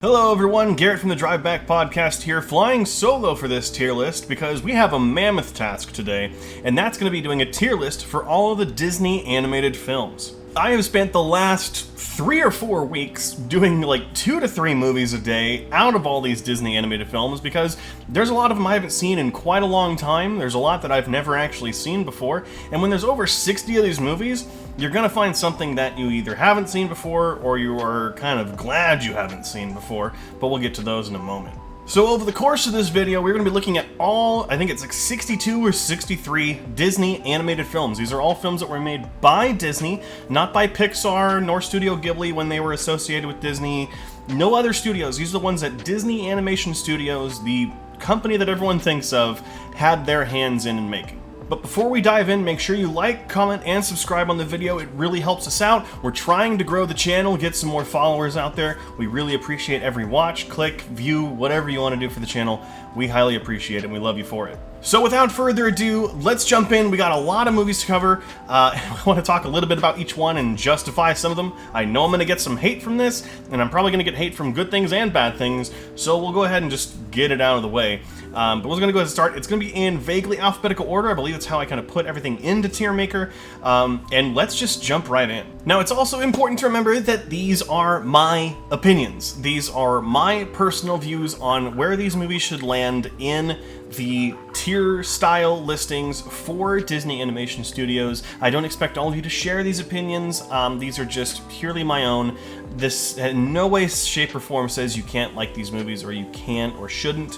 Hello everyone, Garrett from the Drive Back Podcast here, flying solo for this tier list because we have a mammoth task today, and that's going to be doing a tier list for all of the Disney animated films. I have spent the last 3 or 4 weeks doing like 2 to 3 movies a day out of all these Disney animated films because there's a lot of them I haven't seen in quite a long time, there's a lot that I've never actually seen before, and when there's over 60 of these movies, you're gonna find something that you either haven't seen before or you are kind of glad you haven't seen before, but we'll get to those in a moment. So over the course of this video, we're going to be looking at all, I think it's like 62 or 63 Disney animated films. These are all films that were made by Disney, not by Pixar nor Studio Ghibli when they were associated with Disney. No other studios. These are the ones that Disney Animation Studios, the company that everyone thinks of, had their hands in making. But before we dive in, make sure you like, comment, and subscribe on the video. It really helps us out. We're trying to grow the channel, get some more followers out there. We really appreciate every watch, click, view, whatever you want to do for the channel. We highly appreciate it, and we love you for it. So without further ado, let's jump in. We got a lot of movies to cover. I want to talk a little bit about each one and justify some of them. I know I'm going to get some hate from this, and I'm probably going to get hate from good things and bad things, so we'll go ahead and just get it out of the way. But we're going to go ahead and start. It's going to be in vaguely alphabetical order. I believe that's how I kind of put everything into Tier Maker. And let's just jump right in. Now, it's also important to remember that these are my opinions. These are my personal views on where these movies should land in the tier style listings for Disney Animation Studios. I don't expect all of you to share these opinions. These are just purely my own. This in no way, shape, or form says you can't like these movies or you can or shouldn't.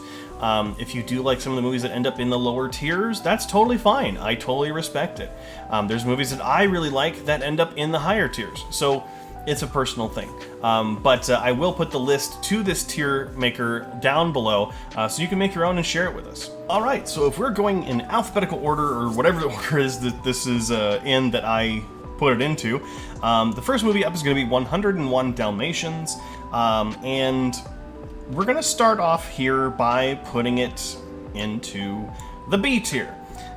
If you do like some of the movies that end up in the lower tiers, that's totally fine. I totally respect it. There's movies that I really like that end up in the higher tiers. So it's a personal thing. But I will put the list to this tier maker down below so you can make your own and share it with us. All right, so if we're going in alphabetical order or whatever the order is that this is in that I put it into, the first movie up is going to be 101 Dalmatians, and we're going to start off here by putting it into the B tier.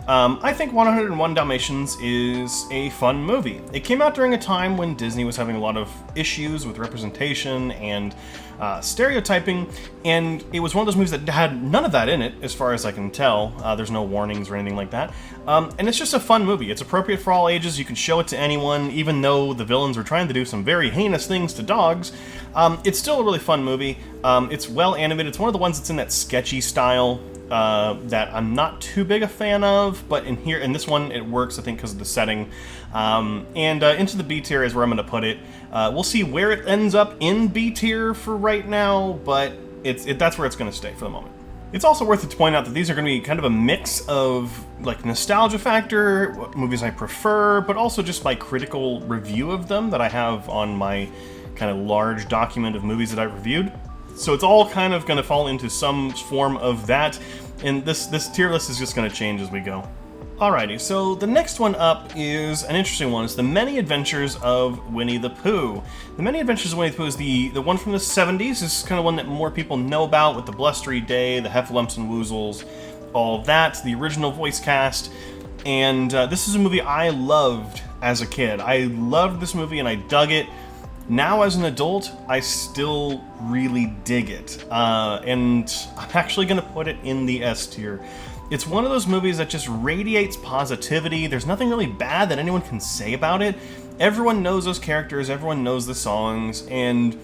I think 101 Dalmatians is a fun movie. It came out during a time when Disney was having a lot of issues with representation and stereotyping, and it was one of those movies that had none of that in it, as far as I can tell. There's no warnings or anything like that. And it's just a fun movie. It's appropriate for all ages. You can show it to anyone, even though the villains were trying to do some very heinous things to dogs. It's still a really fun movie. It's well animated. It's one of the ones that's in that sketchy style that I'm not too big a fan of, but in this one it works, I think, because of the setting. Into the B tier is where I'm going to put it. We'll see where it ends up in B tier for right now, but that's where it's going to stay for the moment. It's also worth it to point out that these are going to be kind of a mix of like nostalgia factor, what movies I prefer, but also just my critical review of them that I have on my kind of large document of movies that I've reviewed. So it's all kind of going to fall into some form of that, and this tier list is just going to change as we go. Alrighty, so the next one up is an interesting one. It's The Many Adventures of Winnie the Pooh. The Many Adventures of Winnie the Pooh is the one from the 70s. This is kind of one that more people know about with the blustery day, the heffalumps and woozles, all of that, the original voice cast. And this is a movie I loved as a kid. I loved this movie and I dug it. Now as an adult, I still really dig it. And I'm actually going to put it in the S tier. It's one of those movies that just radiates positivity. There's nothing really bad that anyone can say about it. Everyone knows those characters, everyone knows the songs, and,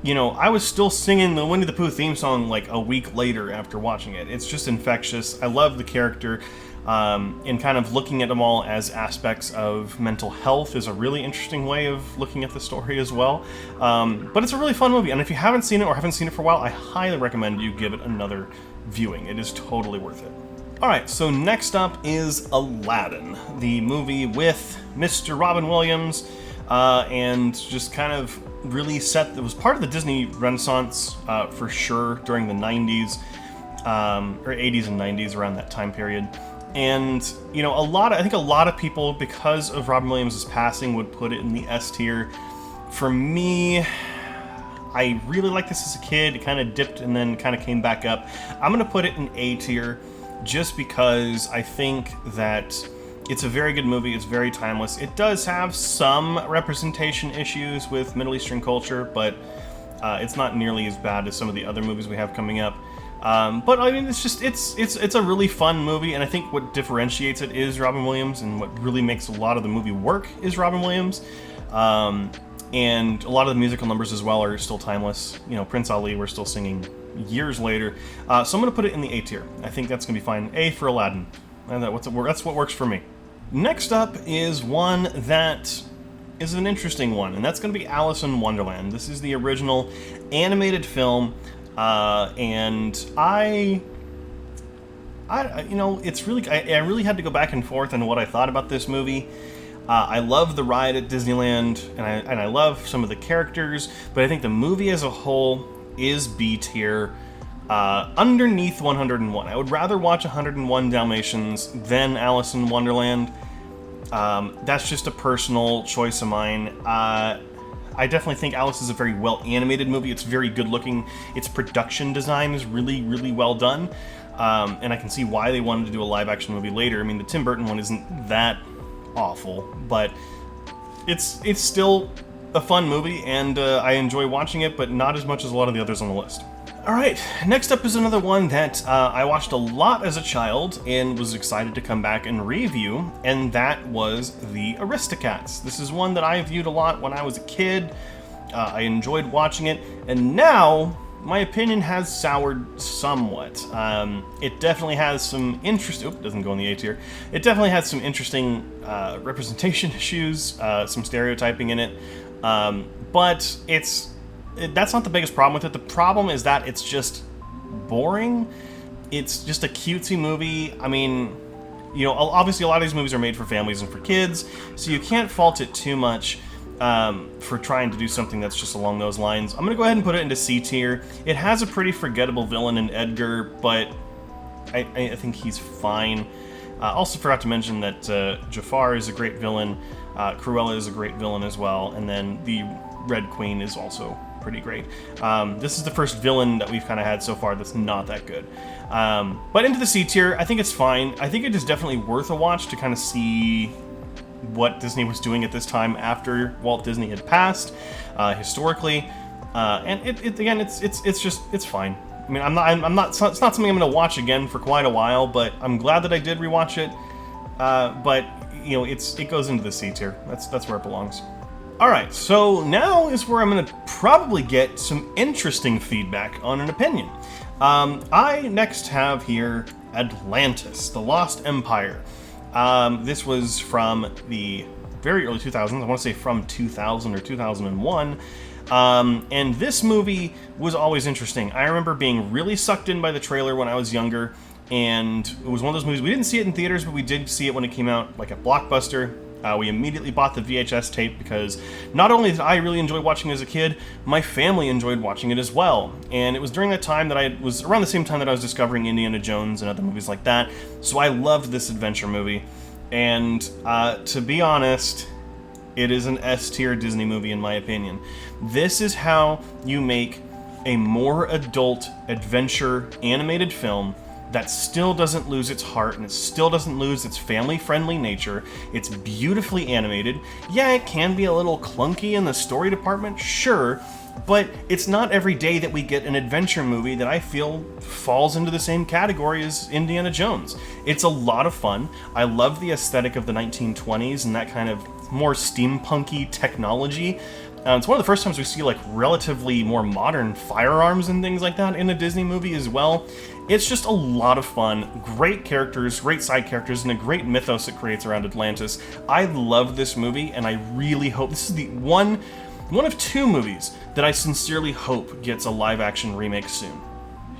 you know, I was still singing the Winnie the Pooh theme song like a week later after watching it. It's just infectious. I love the character, and kind of looking at them all as aspects of mental health is a really interesting way of looking at the story as well. But it's a really fun movie, and if you haven't seen it or haven't seen it for a while, I highly recommend you give it another viewing. It is totally worth it. Alright, so next up is Aladdin, the movie with Mr. Robin Williams, and just kind of really it was part of the Disney Renaissance for sure during the 90s, or 80s and 90s, around that time period. And, you know, I think a lot of people, because of Robin Williams' passing, would put it in the S tier. For me, I really liked this as a kid. It kind of dipped and then kind of came back up. I'm going to put it in A tier, just because I think that it's a very good movie. It's very timeless. It does have some representation issues with Middle Eastern culture, but It's not nearly as bad as some of the other movies we have coming up. But I mean, it's a really fun movie, and I think what differentiates it is Robin Williams, and what really makes a lot of the movie work is Robin Williams. And a lot of the musical numbers as well are still timeless. You know, Prince Ali, we're still singing years later. So I'm going to put it in the A tier. I think that's going to be fine. A for Aladdin. And that's what works for me. Next up is one that is an interesting one, and that's going to be Alice in Wonderland. This is the original animated film, and I you know, it's really, I really had to go back and forth on what I thought about this movie. I love the ride at Disneyland, and I love some of the characters, but I think the movie as a whole is B tier, underneath 101. I would rather watch 101 Dalmatians than Alice in Wonderland. That's just a personal choice of mine. I definitely think Alice is a very well animated movie. It's very good looking. Its production design is really, really well done, and I can see why they wanted to do a live action movie later. I mean, the Tim Burton one isn't that awful, but it's still a fun movie, and I enjoy watching it, but not as much as a lot of the others on the list. Alright, next up is another one that I watched a lot as a child and was excited to come back and review, and that was The Aristocats. This is one that I viewed a lot when I was a kid. I enjoyed watching it, and now my opinion has soured somewhat. It definitely has some doesn't go in the A tier. It definitely has some interesting representation issues, some stereotyping in it, but that's not the biggest problem with it. The problem is that it's just boring. It's just a cutesy movie. I mean, you know, obviously a lot of these movies are made for families and for kids, so you can't fault it too much for trying to do something that's just along those lines. I'm going to go ahead and put it into C tier. It has a pretty forgettable villain in Edgar, but I think he's fine. Also forgot to mention that Jafar is a great villain, Cruella is a great villain as well, and then the Red Queen is also pretty great. This is the first villain that we've kind of had so far that's not that good. But into the C tier, I think it's fine. I think it is definitely worth a watch to kind of see what Disney was doing at this time after Walt Disney had passed, historically, and it's fine. I mean, it's not something I'm going to watch again for quite a while, but I'm glad that I did rewatch it. But you know, it goes into the C tier. That's where it belongs. All right, so now is where I'm going to probably get some interesting feedback on an opinion. I next have here Atlantis, The Lost Empire. This was from the very early 2000s. I want to say from 2000 or 2001. And this movie was always interesting. I remember being really sucked in by the trailer when I was younger, and it was one of those movies, we didn't see it in theaters, but we did see it when it came out, like at Blockbuster. We immediately bought the VHS tape because not only did I really enjoy watching it as a kid, my family enjoyed watching it as well. And it was during that time that around the same time that I was discovering Indiana Jones and other movies like that. So I loved this adventure movie. And to be honest, it is an S tier Disney movie in my opinion. This is how you make a more adult adventure animated film that still doesn't lose its heart, and it still doesn't lose its family-friendly nature. It's beautifully animated. Yeah, it can be a little clunky in the story department, sure, but it's not every day that we get an adventure movie that I feel falls into the same category as Indiana Jones. It's a lot of fun. I love the aesthetic of the 1920s and that kind of more steampunky technology. It's one of the first times we see like relatively more modern firearms and things like that in a Disney movie as well. It's just a lot of fun, great characters, great side characters, and a great mythos it creates around Atlantis. I love this movie, and I really hope this is the one of two movies that I sincerely hope gets a live-action remake soon.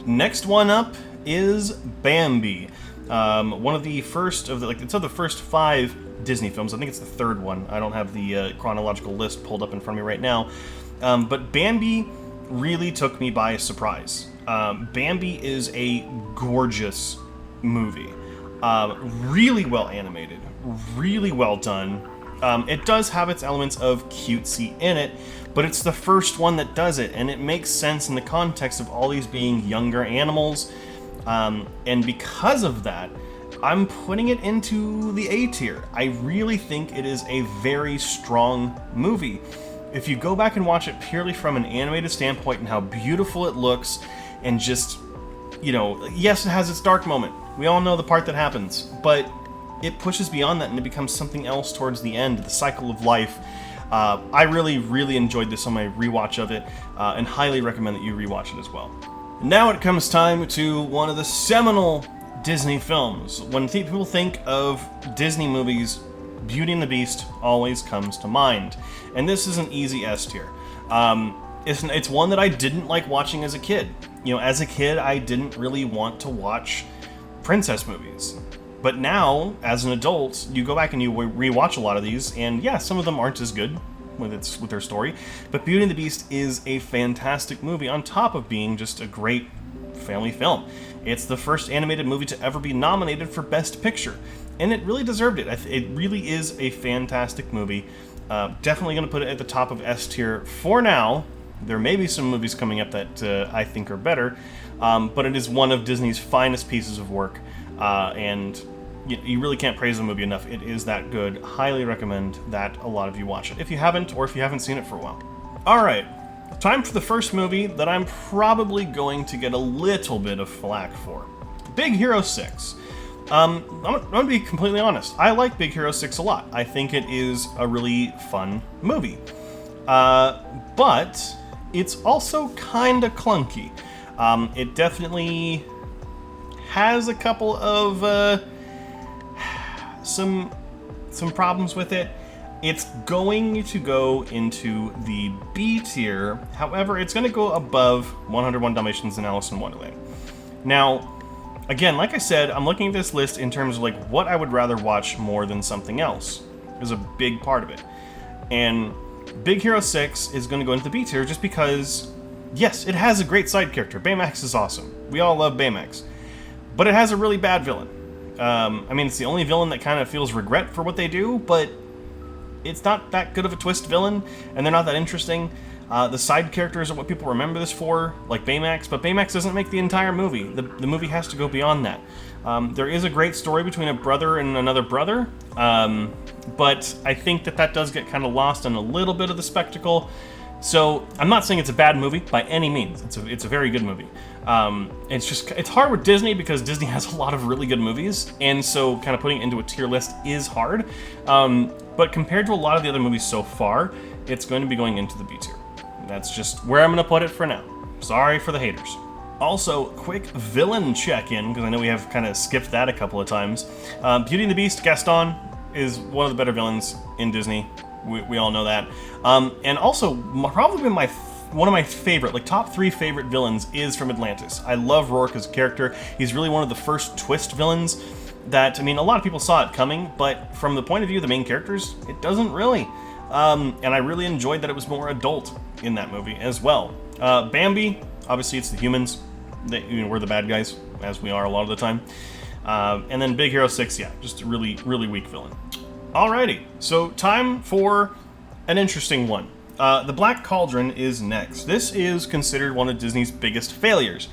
Next one up is Bambi. One of the first of the first 5 Disney films. I think it's the third one. I don't have the chronological list pulled up in front of me right now. But Bambi really took me by surprise. Bambi is a gorgeous movie. Really well animated, really well done. It does have its elements of cutesy in it, but it's the first one that does it, and it makes sense in the context of all these being younger animals. And because of that, I'm putting it into the A tier. I really think it is a very strong movie. if you go back and watch it purely from an animated standpoint and how beautiful it looks, and just, you know, yes, it has its dark moment. We all know the part that happens, but it pushes beyond that and it becomes something else towards the end, the cycle of life. I really enjoyed this on my rewatch of it, and highly recommend that you rewatch it as well. Now it comes time to one of the seminal Disney films. When people think of Disney movies, Beauty and the Beast always comes to mind. And this is an easy S tier. It's one that I didn't like watching as a kid. You know, as a kid, I didn't really want to watch princess movies. But now, as an adult, you go back and you rewatch a lot of these, and yeah, some of them aren't as good with their story. But Beauty and the Beast is a fantastic movie on top of being just a great family film. It's the first animated movie to ever be nominated for Best Picture, and it really deserved it. It really is a fantastic movie. Definitely going to put it at the top of S tier for now. There may be some movies coming up that I think are better, but it is one of Disney's finest pieces of work, and you really can't praise the movie enough. It is that good. Highly recommend that a lot of you watch it, if you haven't, or if you haven't seen it for a while. Alright, time for the first movie that I'm probably going to get a little bit of flack for. Big Hero 6. I'm going to be completely honest. I like Big Hero 6 a lot. I think it is a really fun movie. But it's also kind of clunky. It definitely has a couple of some problems with it. It's going to go into the B tier. However, it's going to go above 101 Dalmatians and Alice in Wonderland. Now, again, like I said, I'm looking at this list in terms of like what I would rather watch more than something else. Is a big part of it. And Big Hero 6 is going to go into the B tier just because, yes, it has a great side character. Baymax is awesome. We all love Baymax. But it has a really bad villain. I mean, it's the only villain that kind of feels regret for what they do, but it's not that good of a twist villain, and they're not that interesting. The side characters are what people remember this for, like Baymax, but Baymax doesn't make the entire movie. The movie has to go beyond that. There is a great story between a brother and another brother, but I think that does get kind of lost in a little bit of the spectacle. So I'm not saying it's a bad movie by any means. It's a very good movie. It's hard with Disney because Disney has a lot of really good movies, and so kind of putting it into a tier list is hard. But compared to a lot of the other movies so far, it's going to be going into the B tier. That's just where I'm going to put it for now. Sorry for the haters. Also, quick villain check-in, because I know we have kind of skipped that a couple of times. Beauty and the Beast, Gaston is one of the better villains in Disney. We all know that. And also, probably one of my favorite, like top 3 favorite villains is from Atlantis. I love Rourke as a character. He's really one of the first twist villains that, I mean, a lot of people saw it coming, but from the point of view of the main characters, it doesn't really. And I really enjoyed that it was more adult in that movie as well. Bambi, obviously it's the humans. We're the bad guys, as we are a lot of the time. And then Big Hero 6, yeah, just a really weak villain. Alrighty, so time for an interesting one. The Black Cauldron is next. This is considered one of Disney's biggest failures.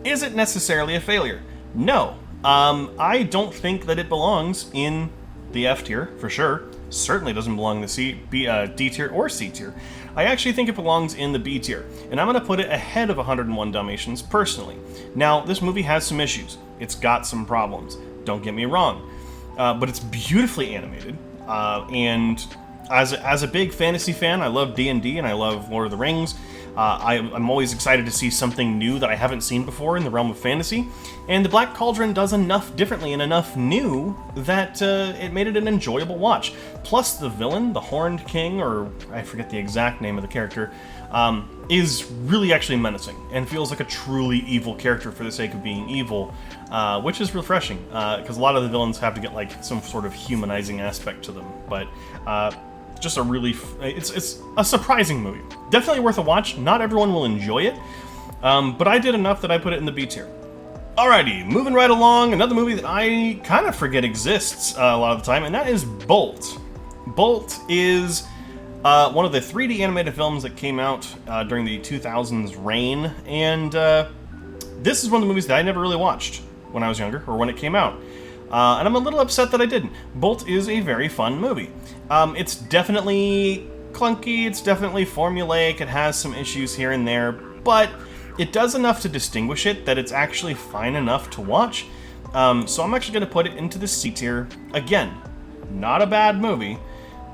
Is it necessarily a failure? No. I don't think that it belongs in the F tier, for sure. Certainly doesn't belong in the D tier or C tier. I actually think it belongs in the B tier, and I'm going to put it ahead of 101 Dalmatians personally. Now, this movie has some issues. It's got some problems. Don't get me wrong. But it's beautifully animated, and as a big fantasy fan, I love D&D and I love Lord of the Rings. I'm always excited to see something new that I haven't seen before in the realm of fantasy, and The Black Cauldron does enough differently and enough new that it made it an enjoyable watch. Plus the villain, the Horned King, or I forget the exact name of the character, is really actually menacing and feels like a truly evil character for the sake of being evil, which is refreshing, because a lot of the villains have to get like some sort of humanizing aspect to them, but just a really, it's a surprising movie. Definitely worth a watch. Not everyone will enjoy it, but I did enough that I put it in the B tier. Alrighty, moving right along, another movie that I kind of forget exists a lot of the time, and that is Bolt. Bolt is one of the 3D animated films that came out during the 2000s reign, and this is one of the movies that I never really watched when I was younger, or when it came out. And I'm a little upset that I didn't. Bolt is a very fun movie. It's definitely clunky, it's definitely formulaic, it has some issues here and there, but it does enough to distinguish it that it's actually fine enough to watch. So I'm actually going to put it into the C tier. Again, not a bad movie,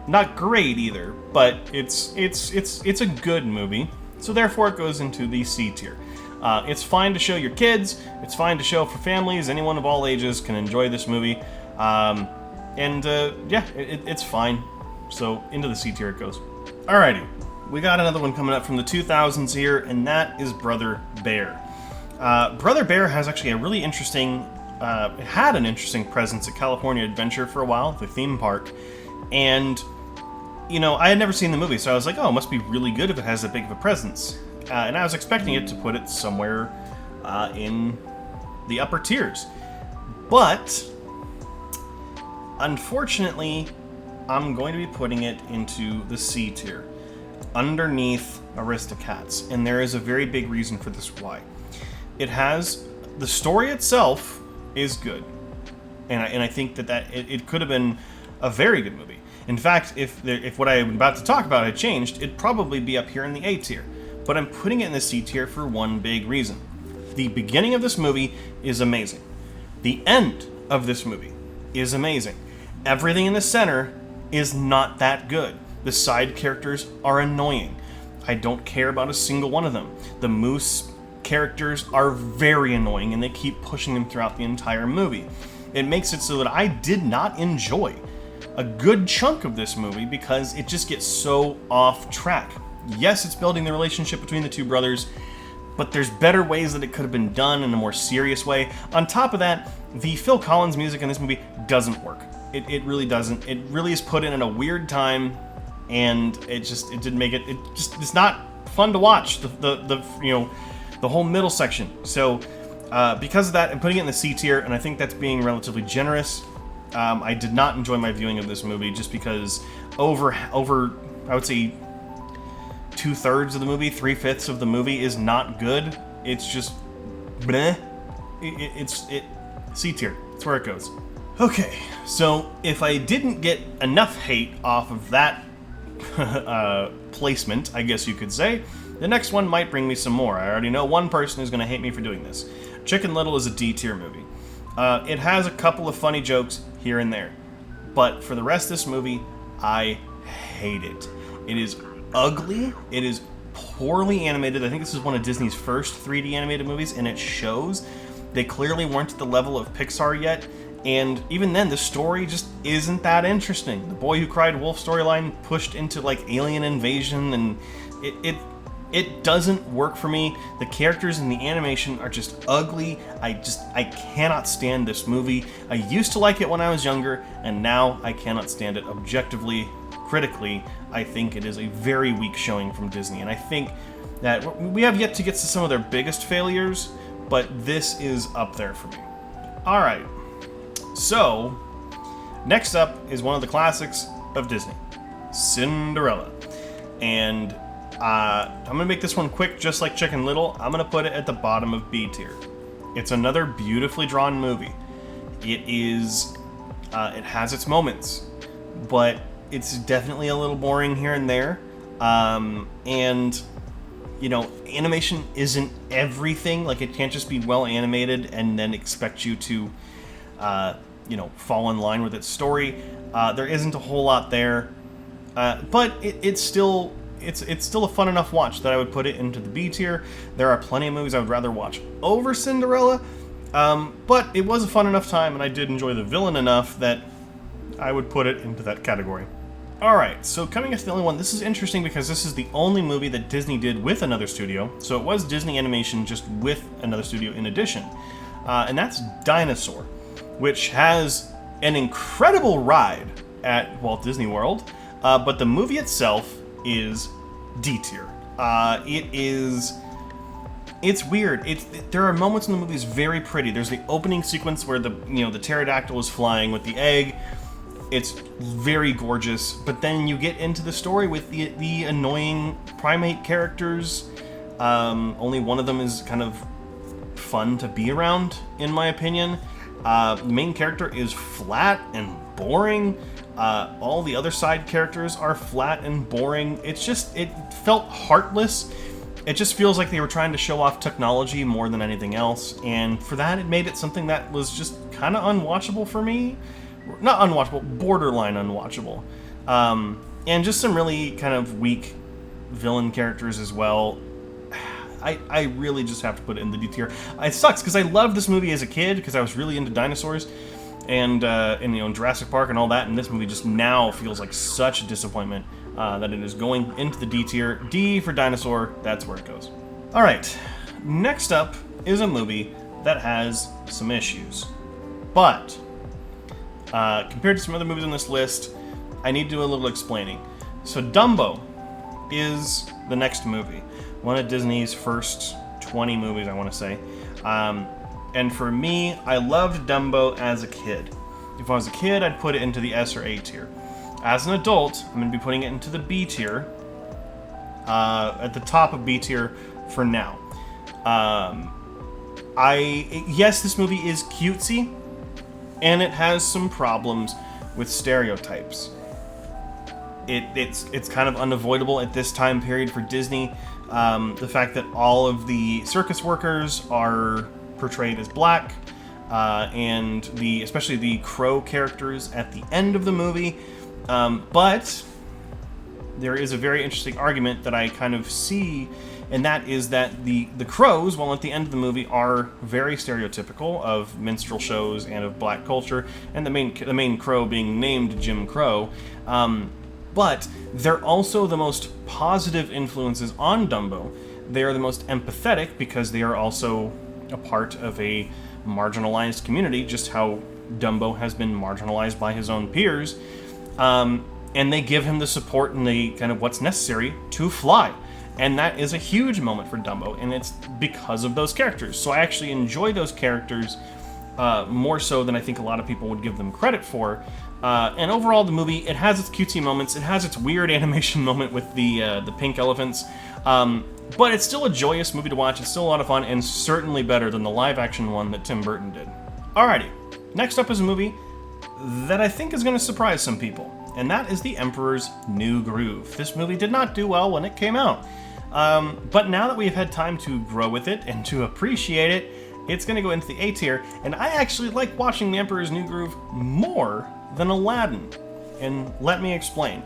not great either, but it's a good movie. So therefore, it goes into the C tier. It's fine to show your kids. It's fine to show for families. Anyone of all ages can enjoy this movie. It's fine. So into the C tier it goes. Alrighty, we got another one coming up from the 2000s here, and that is Brother Bear. Brother Bear has actually a really interesting, had an interesting presence at California Adventure for a while, the theme park, and I had never seen the movie, so I was like, oh, it must be really good if it has that big of a presence. And I was expecting it to put it somewhere in the upper tiers. But, unfortunately, I'm going to be putting it into the C tier, underneath Aristocats. And there is a very big reason for this why. The story itself is good. And I think that it could have been a very good movie. In fact, if what I'm about to talk about had changed, it'd probably be up here in the A tier. But I'm putting it in the C tier for one big reason. The beginning of this movie is amazing. The end of this movie is amazing. Everything in the center is not that good. The side characters are annoying. I don't care about a single one of them. The moose characters are very annoying, and they keep pushing them throughout the entire movie. It makes it so that I did not enjoy a good chunk of this movie because it just gets so off track. Yes, it's building the relationship between the two brothers, but there's better ways that it could have been done in a more serious way. On top of that, the Phil Collins music in this movie doesn't work. It really doesn't. It really is put in a weird time, and it didn't make it. It's not fun to watch. The whole middle section. So because of that, I'm putting it in the C tier, and I think that's being relatively generous. I did not enjoy my viewing of this movie just because over I would say 2/3 of the movie, 3/5 of the movie is not good. It's just bleh. It's C tier. That's where it goes. Okay, so if I didn't get enough hate off of that placement, I guess you could say, the next one might bring me some more. I already know one person who's going to hate me for doing this. Chicken Little is a D tier movie. It has a couple of funny jokes here and there, but for the rest of this movie, I hate it. It is ugly. It is poorly animated. I think this is one of Disney's first 3D animated movies, and it shows. They clearly weren't at the level of Pixar yet, and even then, the story just isn't that interesting. The Boy Who Cried Wolf storyline pushed into like alien invasion, and it doesn't work for me. The characters and the animation are just ugly. I cannot stand this movie. I used to like it when I was younger, and now I cannot stand it objectively. Critically, I think it is a very weak showing from Disney, and I think that we have yet to get to some of their biggest failures, but this is up there for me. Alright, so next up is one of the classics of Disney, Cinderella. And I'm going to make this one quick, just like Chicken Little. I'm going to put it at the bottom of B tier. It's another beautifully drawn movie. It has its moments, but it's definitely a little boring here and there. And, animation isn't everything. Like, it can't just be well animated and then expect you to, fall in line with its story. There isn't a whole lot there. But it's still a fun enough watch that I would put it into the B tier. There are plenty of movies I would rather watch over Cinderella, but it was a fun enough time, and I did enjoy the villain enough that I would put it into that category. Alright, so coming into the only one, this is interesting because this is the only movie that Disney did with another studio, so it was Disney Animation just with another studio in addition, and that's Dinosaur, which has an incredible ride at Walt Disney World, but the movie itself is D tier. It's weird. There are moments in the movie that's very pretty. There's the opening sequence where the pterodactyl is flying with the egg. It's very gorgeous, but then you get into the story with the annoying primate characters. Only one of them is kind of fun to be around, in my opinion. The main character is flat and boring. All the other side characters are flat and boring. It felt heartless. It just feels like they were trying to show off technology more than anything else, and for that it made it something that was just kind of unwatchable for me. Not unwatchable, borderline unwatchable. And just some really kind of weak villain characters as well. I really just have to put it in the D tier. It sucks because I loved this movie as a kid because I was really into dinosaurs and Jurassic Park and all that, and this movie just now feels like such a disappointment that it is going into the D tier. D for dinosaur, that's where it goes. Alright, next up is a movie that has some issues. But, compared to some other movies on this list, I need to do a little explaining. So Dumbo is the next movie. One of Disney's first 20 movies, I want to say. And for me, I loved Dumbo as a kid. If I was a kid, I'd put it into the S or A tier. As an adult, I'm going to be putting it into the B tier. At the top of B tier for now. Yes, this movie is cutesy, and it has some problems with stereotypes. It's kind of unavoidable at this time period for Disney. The fact that all of the circus workers are portrayed as black, and especially the crow characters at the end of the movie. But there is a very interesting argument that I kind of see, and that is that the crows, while at the end of the movie, are very stereotypical of minstrel shows and of black culture, and the main crow being named Jim Crow. But they're also the most positive influences on Dumbo. They are the most empathetic because they are also a part of a marginalized community, just how Dumbo has been marginalized by his own peers. And they give him the support and the kind of what's necessary to fly. And that is a huge moment for Dumbo, and it's because of those characters. So I actually enjoy those characters more so than I think a lot of people would give them credit for. And overall, the movie, it has its cutesy moments. It has its weird animation moment with the pink elephants. But it's still a joyous movie to watch. It's still a lot of fun, and certainly better than the live-action one that Tim Burton did. Alrighty, next up is a movie that I think is going to surprise some people, and that is The Emperor's New Groove. This movie did not do well when it came out. But now that we've had time to grow with it and to appreciate it, it's going to go into the A tier, and I actually like watching The Emperor's New Groove more than Aladdin. And let me explain.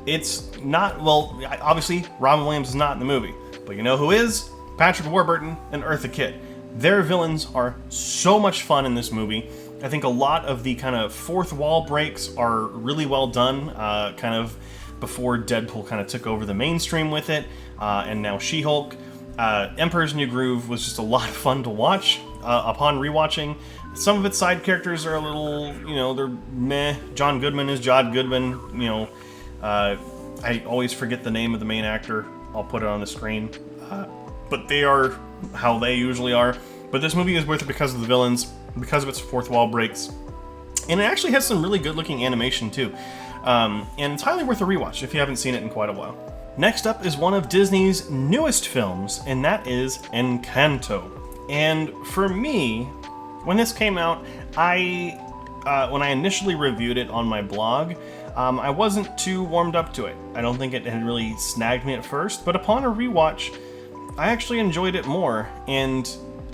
It's not, well, obviously, Robin Williams is not in the movie, but you know who is? Patrick Warburton and Eartha Kitt. Their villains are so much fun in this movie. I think a lot of the kind of fourth wall breaks are really well done, kind of before Deadpool kind of took over the mainstream with it, and now She-Hulk. Emperor's New Groove was just a lot of fun to watch. Upon rewatching, some of its side characters are a little, they're meh. John Goodman is John Goodman, I always forget the name of the main actor. I'll put it on the screen. But they are how they usually are. But this movie is worth it because of the villains, because of its fourth wall breaks. And it actually has some really good looking animation too. And it's highly worth a rewatch if you haven't seen it in quite a while. Next up is one of Disney's newest films, and that is Encanto. And for me, when this came out, when I initially reviewed it on my blog, I wasn't too warmed up to it. I don't think it had really snagged me at first, but upon a rewatch, I actually enjoyed it more, and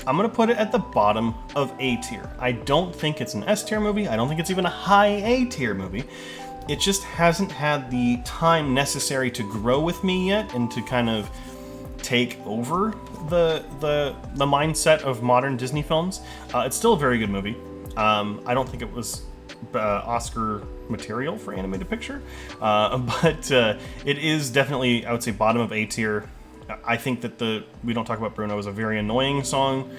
I'm going to put it at the bottom of A tier. I don't think it's an S tier movie. I don't think it's even a high A tier movie. It just hasn't had the time necessary to grow with me yet and to kind of take over the mindset of modern Disney films. It's still a very good movie. I don't think it was Oscar material for animated picture, but it is definitely, I would say, bottom of A tier. I think that We Don't Talk About Bruno is a very annoying song.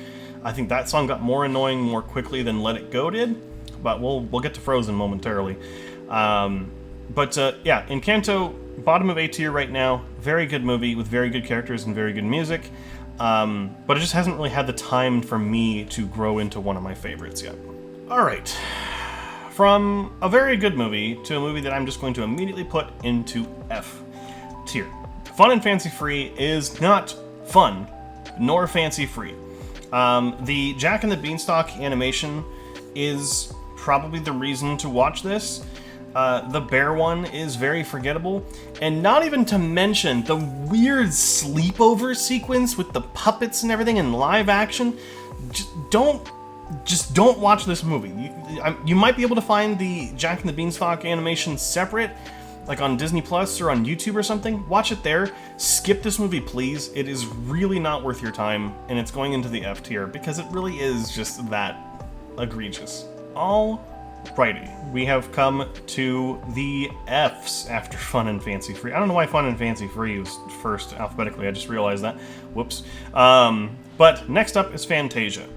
I think that song got more annoying more quickly than Let It Go did, but we'll get to Frozen momentarily. Yeah, Encanto, bottom of A tier right now. Very good movie with very good characters and very good music, but it just hasn't really had the time for me to grow into one of my favorites yet. Alright, from a very good movie to a movie that I'm just going to immediately put into F tier. Fun and Fancy Free is not fun, nor fancy free. The Jack and the Beanstalk animation is probably the reason to watch this. The bear one is very forgettable, and not even to mention the weird sleepover sequence with the puppets and everything in live action. Just don't watch this movie. You might be able to find the Jack and the Beanstalk animation separate, like on Disney Plus or on YouTube or something. Watch it there. Skip this movie, please. It is really not worth your time, and it's going into the F tier because it really is just that egregious. Alrighty, we have come to the Fs after Fun and Fancy Free. I don't know why Fun and Fancy Free was first alphabetically. I just realized that. Whoops. But next up is Fantasia.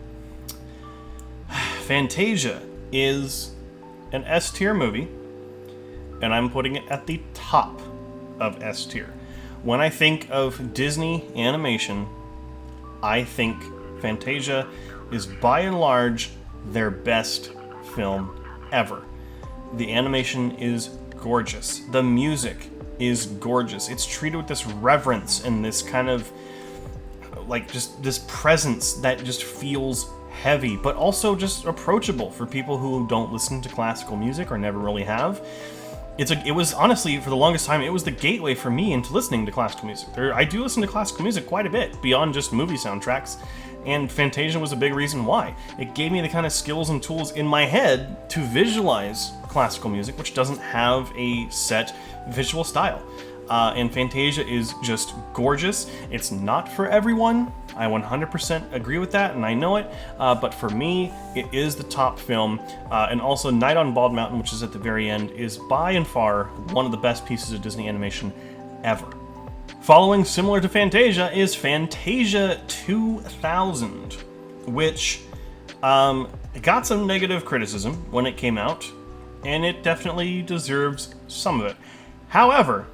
Fantasia is an S tier movie, and I'm putting it at the top of S tier. When I think of Disney animation, I think Fantasia is by and large their best film ever. The animation is gorgeous. The music is gorgeous. It's treated with this reverence and this kind of like just this presence that just feels heavy, but also just approachable for people who don't listen to classical music or never really have. It was honestly, for the longest time, it was the gateway for me into listening to classical music. I do listen to classical music quite a bit, beyond just movie soundtracks, and Fantasia was a big reason why. It gave me the kind of skills and tools in my head to visualize classical music, which doesn't have a set visual style. And Fantasia is just gorgeous. It's not for everyone. I 100% agree with that, and I know it. But for me, it is the top film. And also, Night on Bald Mountain, which is at the very end, is by and far one of the best pieces of Disney animation ever. Following, similar to Fantasia, is Fantasia 2000, which got some negative criticism when it came out, and it definitely deserves some of it. However,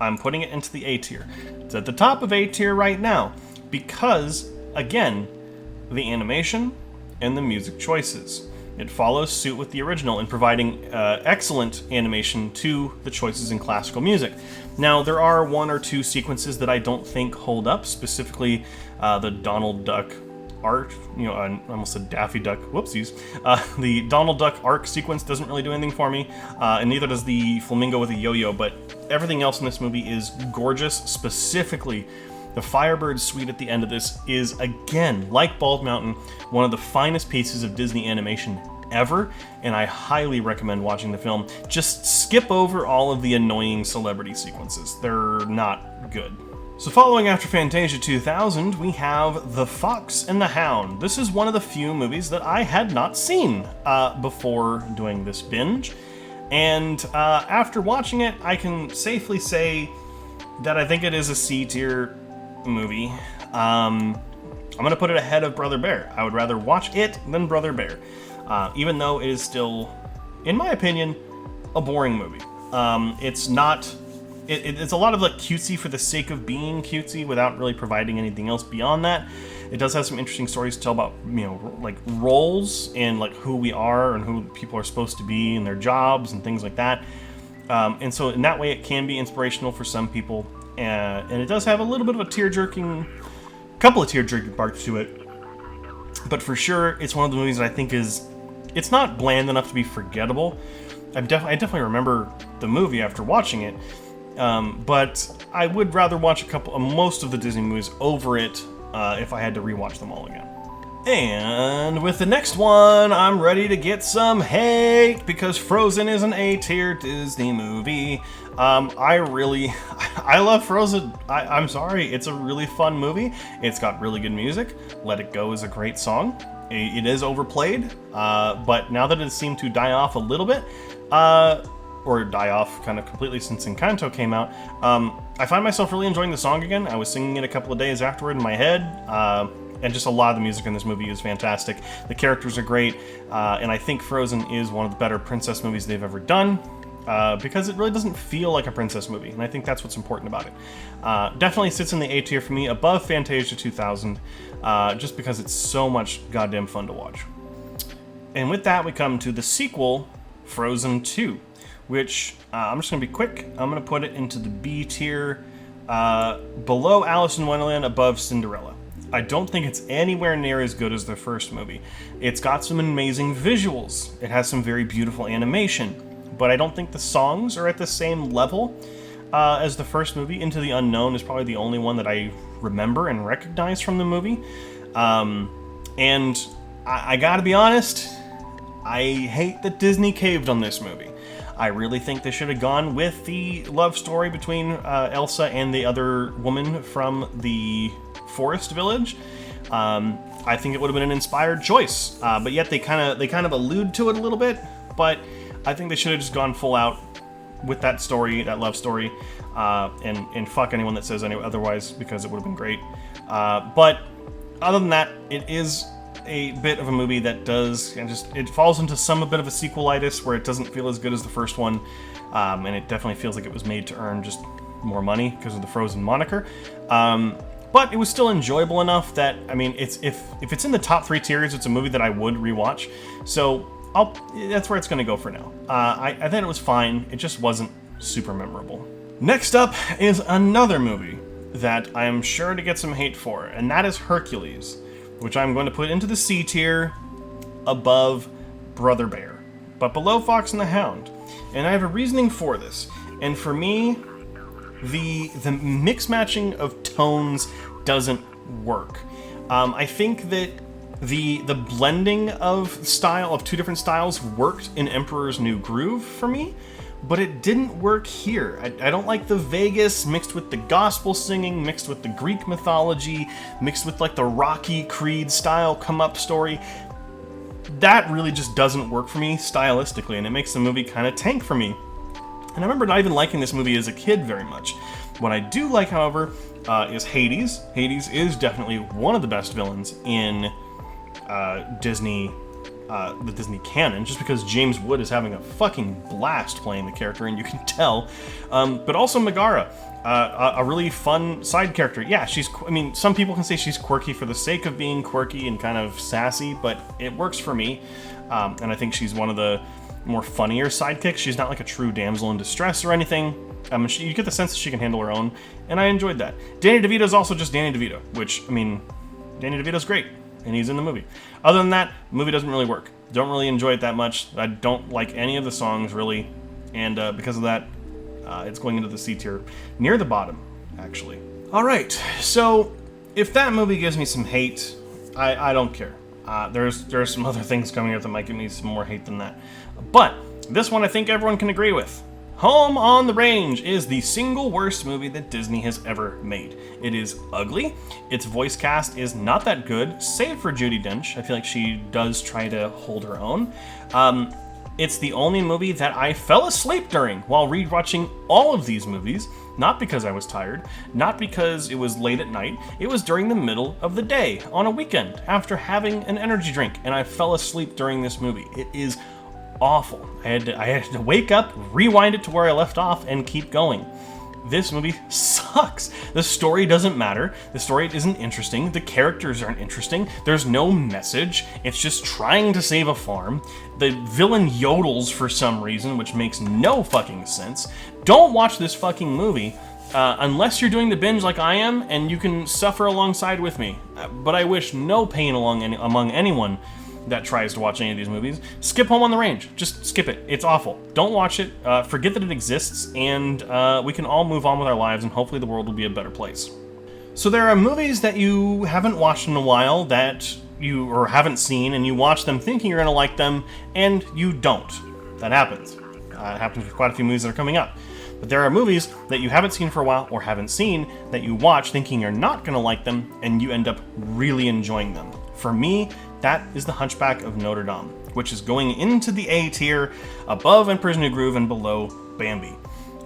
I'm putting it into the A tier. It's at the top of A tier right now because, again, the animation and the music choices. It follows suit with the original in providing excellent animation to the choices in classical music. Now, there are one or two sequences that I don't think hold up, specifically the Donald Duck arc, I almost said Daffy Duck, whoopsies. The Donald Duck arc sequence doesn't really do anything for me, and neither does the flamingo with a yo-yo, but everything else in this movie is gorgeous. Specifically, the Firebird suite at the end of this is, again, like Bald Mountain, one of the finest pieces of Disney animation ever, and I highly recommend watching the film. Just skip over all of the annoying celebrity sequences. They're not good. So following after Fantasia 2000, we have The Fox and the Hound. This is one of the few movies that I had not seen before doing this binge. And after watching it, I can safely say that I think it is a C tier movie. I'm going to put it ahead of Brother Bear. I would rather watch it than Brother Bear. Even though it is still, in my opinion, a boring movie. It's not... It's a lot of like cutesy for the sake of being cutesy without really providing anything else beyond that. It does have some interesting stories to tell about, like roles and like who we are and who people are supposed to be and their jobs and things like that. And so in that way, it can be inspirational for some people. And it does have a little bit of a couple of tear-jerking parts to it. But for sure, it's one of the movies that I think it's not bland enough to be forgettable. I definitely remember the movie after watching it. But I would rather watch most of the Disney movies over it if I had to rewatch them all again. And with the next one, I'm ready to get some hate because Frozen is an A-tier Disney movie. I love Frozen. I'm sorry, it's a really fun movie. It's got really good music. Let It Go is a great song. It is overplayed, but now that it seemed to die off a little bit, or die off kind of completely since Encanto came out, I find myself really enjoying the song again. I was singing it a couple of days afterward in my head, and just a lot of the music in this movie is fantastic. The characters are great, and I think Frozen is one of the better princess movies they've ever done, because it really doesn't feel like a princess movie, and I think that's what's important about it. Definitely sits in the A tier for me, above Fantasia 2000, just because it's so much goddamn fun to watch. And with that, we come to the sequel, Frozen 2. Which, I'm just going to be quick. I'm going to put it into the B tier, below Alice in Wonderland, above Cinderella. I don't think it's anywhere near as good as the first movie. It's got some amazing visuals. It has some very beautiful animation. But I don't think the songs are at the same level as the first movie. Into the Unknown is probably the only one that I remember and recognize from the movie. And I gotta be honest, I hate that Disney caved on this movie. I really think they should have gone with the love story between Elsa and the other woman from the forest village. I think it would have been an inspired choice, but yet they kind of allude to it a little bit. But I think they should have just gone full out with that story, that love story, and fuck anyone that says otherwise, because it would have been great. But other than that, it is a bit of a movie that does, and it falls into a bit of a sequelitis where it doesn't feel as good as the first one, and it definitely feels like it was made to earn just more money because of the Frozen moniker. But it was still enjoyable enough that, I mean, if it's in the top 3 tiers, it's a movie that I would rewatch. So that's where it's going to go for now. I thought it was fine. It just wasn't super memorable. Next up is another movie that I am sure to get some hate for, and that is Hercules, which I'm going to put into the C tier above Brother Bear, but below Fox and the Hound. And I have a reasoning for this. And for me, the mix matching of tones doesn't work. I think that the blending of two different styles worked in Emperor's New Groove for me, but it didn't work here. I don't like the Vegas mixed with the gospel singing, mixed with the Greek mythology, mixed with like the Rocky Creed style come up story. That really just doesn't work for me stylistically, and it makes the movie kind of tank for me. And I remember not even liking this movie as a kid very much. What I do like, however, is Hades. Hades is definitely one of the best villains in Disney, the Disney canon, just because James Wood is having a fucking blast playing the character, and you can tell. But also Megara, a really fun side character. Yeah, some people can say she's quirky for the sake of being quirky and kind of sassy, but it works for me. And I think she's one of the more funnier sidekicks. She's not like a true damsel in distress or anything. You get the sense that she can handle her own, and I enjoyed that. Danny DeVito's also just Danny DeVito, which, I mean, Danny DeVito's great, and he's in the movie. Other than that, the movie doesn't really work. Don't really enjoy it that much. I don't like any of the songs, really, and because of that, it's going into the C tier, near the bottom, actually. Alright, so if that movie gives me some hate, I don't care. There's some other things coming up that might give me some more hate than that. But this one I think everyone can agree with. Home on the Range is the single worst movie that Disney has ever made. It is ugly. Its voice cast is not that good, save for Judi Dench. I feel like she does try to hold her own. It's the only movie that I fell asleep during while rewatching all of these movies. Not because I was tired, not because it was late at night. It was during the middle of the day on a weekend after having an energy drink, and I fell asleep during this movie. It is awful. I had to wake up, rewind it to where I left off, and keep going. This movie sucks. The story doesn't matter. The story isn't interesting. The characters aren't interesting. There's no message. It's just trying to save a farm. The villain yodels for some reason, which makes no fucking sense. Don't watch this fucking movie unless you're doing the binge like I am, and you can suffer alongside with me. But I wish no pain among anyone that tries to watch any of these movies. Skip Home on the Range. Just skip it. It's awful. Don't watch it. Forget that it exists, and we can all move on with our lives, and hopefully the world will be a better place. So there are movies that you haven't watched in a while that you haven't seen, and you watch them thinking you're going to like them, and you don't. That happens. It happens with quite a few movies that are coming up. But there are movies that you haven't seen for a while or haven't seen that you watch thinking you're not going to like them, and you end up really enjoying them. For me, that is The Hunchback of Notre Dame, which is going into the A tier, above Emperor's New Groove and below Bambi.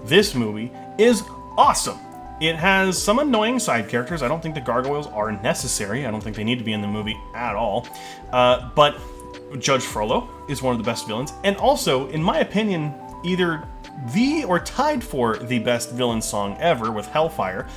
This movie is awesome. It has some annoying side characters. I don't think the gargoyles are necessary. I don't think they need to be in the movie at all. But Judge Frollo is one of the best villains, and also, in my opinion, either the or tied for the best villain song ever with Hellfire.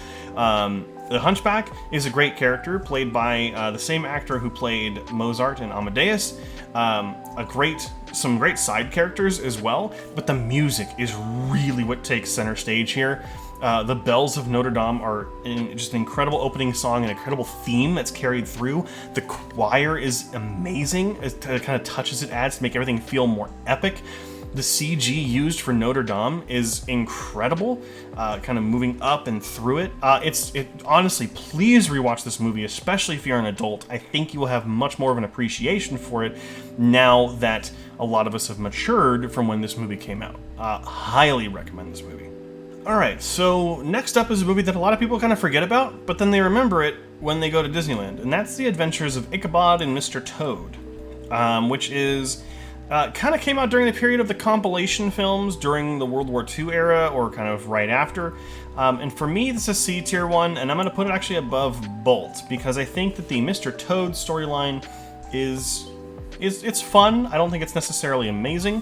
The Hunchback is a great character, played by the same actor who played Mozart in Amadeus. Some great side characters as well, but the music is really what takes center stage here. The Bells of Notre Dame are just an incredible opening song, an incredible theme that's carried through. The choir is amazing. It kind of touches it adds to make everything feel more epic. The CG used for Notre Dame is incredible, kind of moving up and through it. Honestly, please rewatch this movie, especially if you're an adult. I think you will have much more of an appreciation for it now that a lot of us have matured from when this movie came out. Highly recommend this movie. Alright, so next up is a movie that a lot of people kind of forget about, but then they remember it when they go to Disneyland, and that's The Adventures of Ichabod and Mr. Toad, which is kind of came out during the period of the compilation films during the World War II era, or kind of right after. And for me, this is a C tier one, and I'm going to put it actually above Bolt, because I think that the Mr. Toad storyline it's fun. I don't think it's necessarily amazing.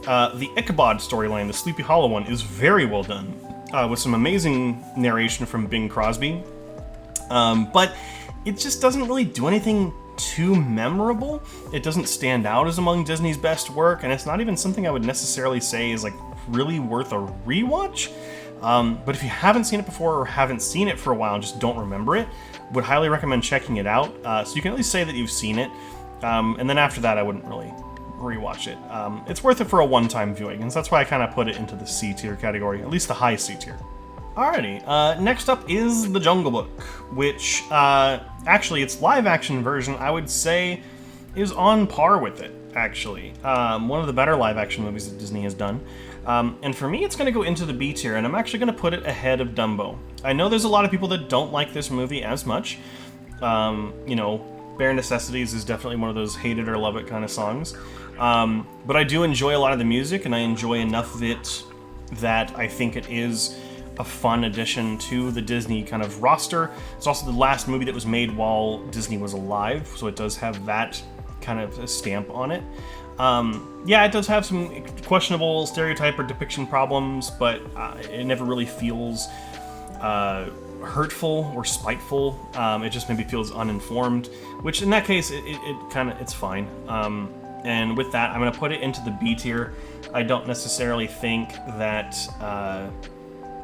The Ichabod storyline, the Sleepy Hollow one, is very well done, with some amazing narration from Bing Crosby. But it just doesn't really do anything too memorable. It doesn't stand out as among Disney's best work, and it's not even something I would necessarily say is like really worth a rewatch. But if you haven't seen it before or haven't seen it for a while and just don't remember it, would highly recommend checking it out, so you can at least say that you've seen it. And then after that, I wouldn't really rewatch it. It's worth it for a one-time viewing, and so that's why I kind of put it into the C tier category, at least the high C tier. Alrighty, next up is The Jungle Book, which, actually, its live-action version, I would say, is on par with it, actually. One of the better live-action movies that Disney has done. And for me, it's going to go into the B tier, and I'm actually going to put it ahead of Dumbo. I know there's a lot of people that don't like this movie as much. Bare Necessities is definitely one of those hate it or love it kind of songs. But I do enjoy a lot of the music, and I enjoy enough of it that I think it is a fun addition to the Disney kind of roster. It's also the last movie that was made while Disney was alive, so it does have that kind of a stamp on it. It does have some questionable stereotype or depiction problems, but it never really feels hurtful or spiteful. It just maybe feels uninformed, which in that case, it's fine. And with that, I'm going to put it into the B tier. I don't necessarily think that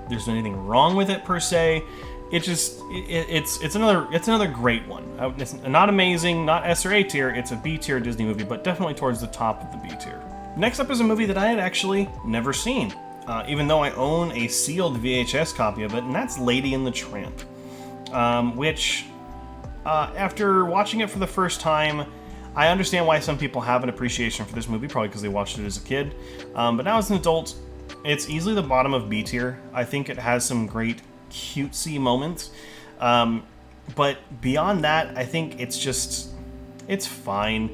there's anything wrong with it per se. It's another great one. It's not amazing, not S or A tier. It's a B tier Disney movie, but definitely towards the top of the B tier. Next up is a movie that I had actually never seen, even though I own a sealed VHS copy of it, and that's Lady and the Tramp, which after watching it for the first time, I understand why some people have an appreciation for this movie, probably because they watched it as a kid, but now as an adult, it's easily the bottom of B tier. I think it has some great cutesy moments, but beyond that, I think it's fine.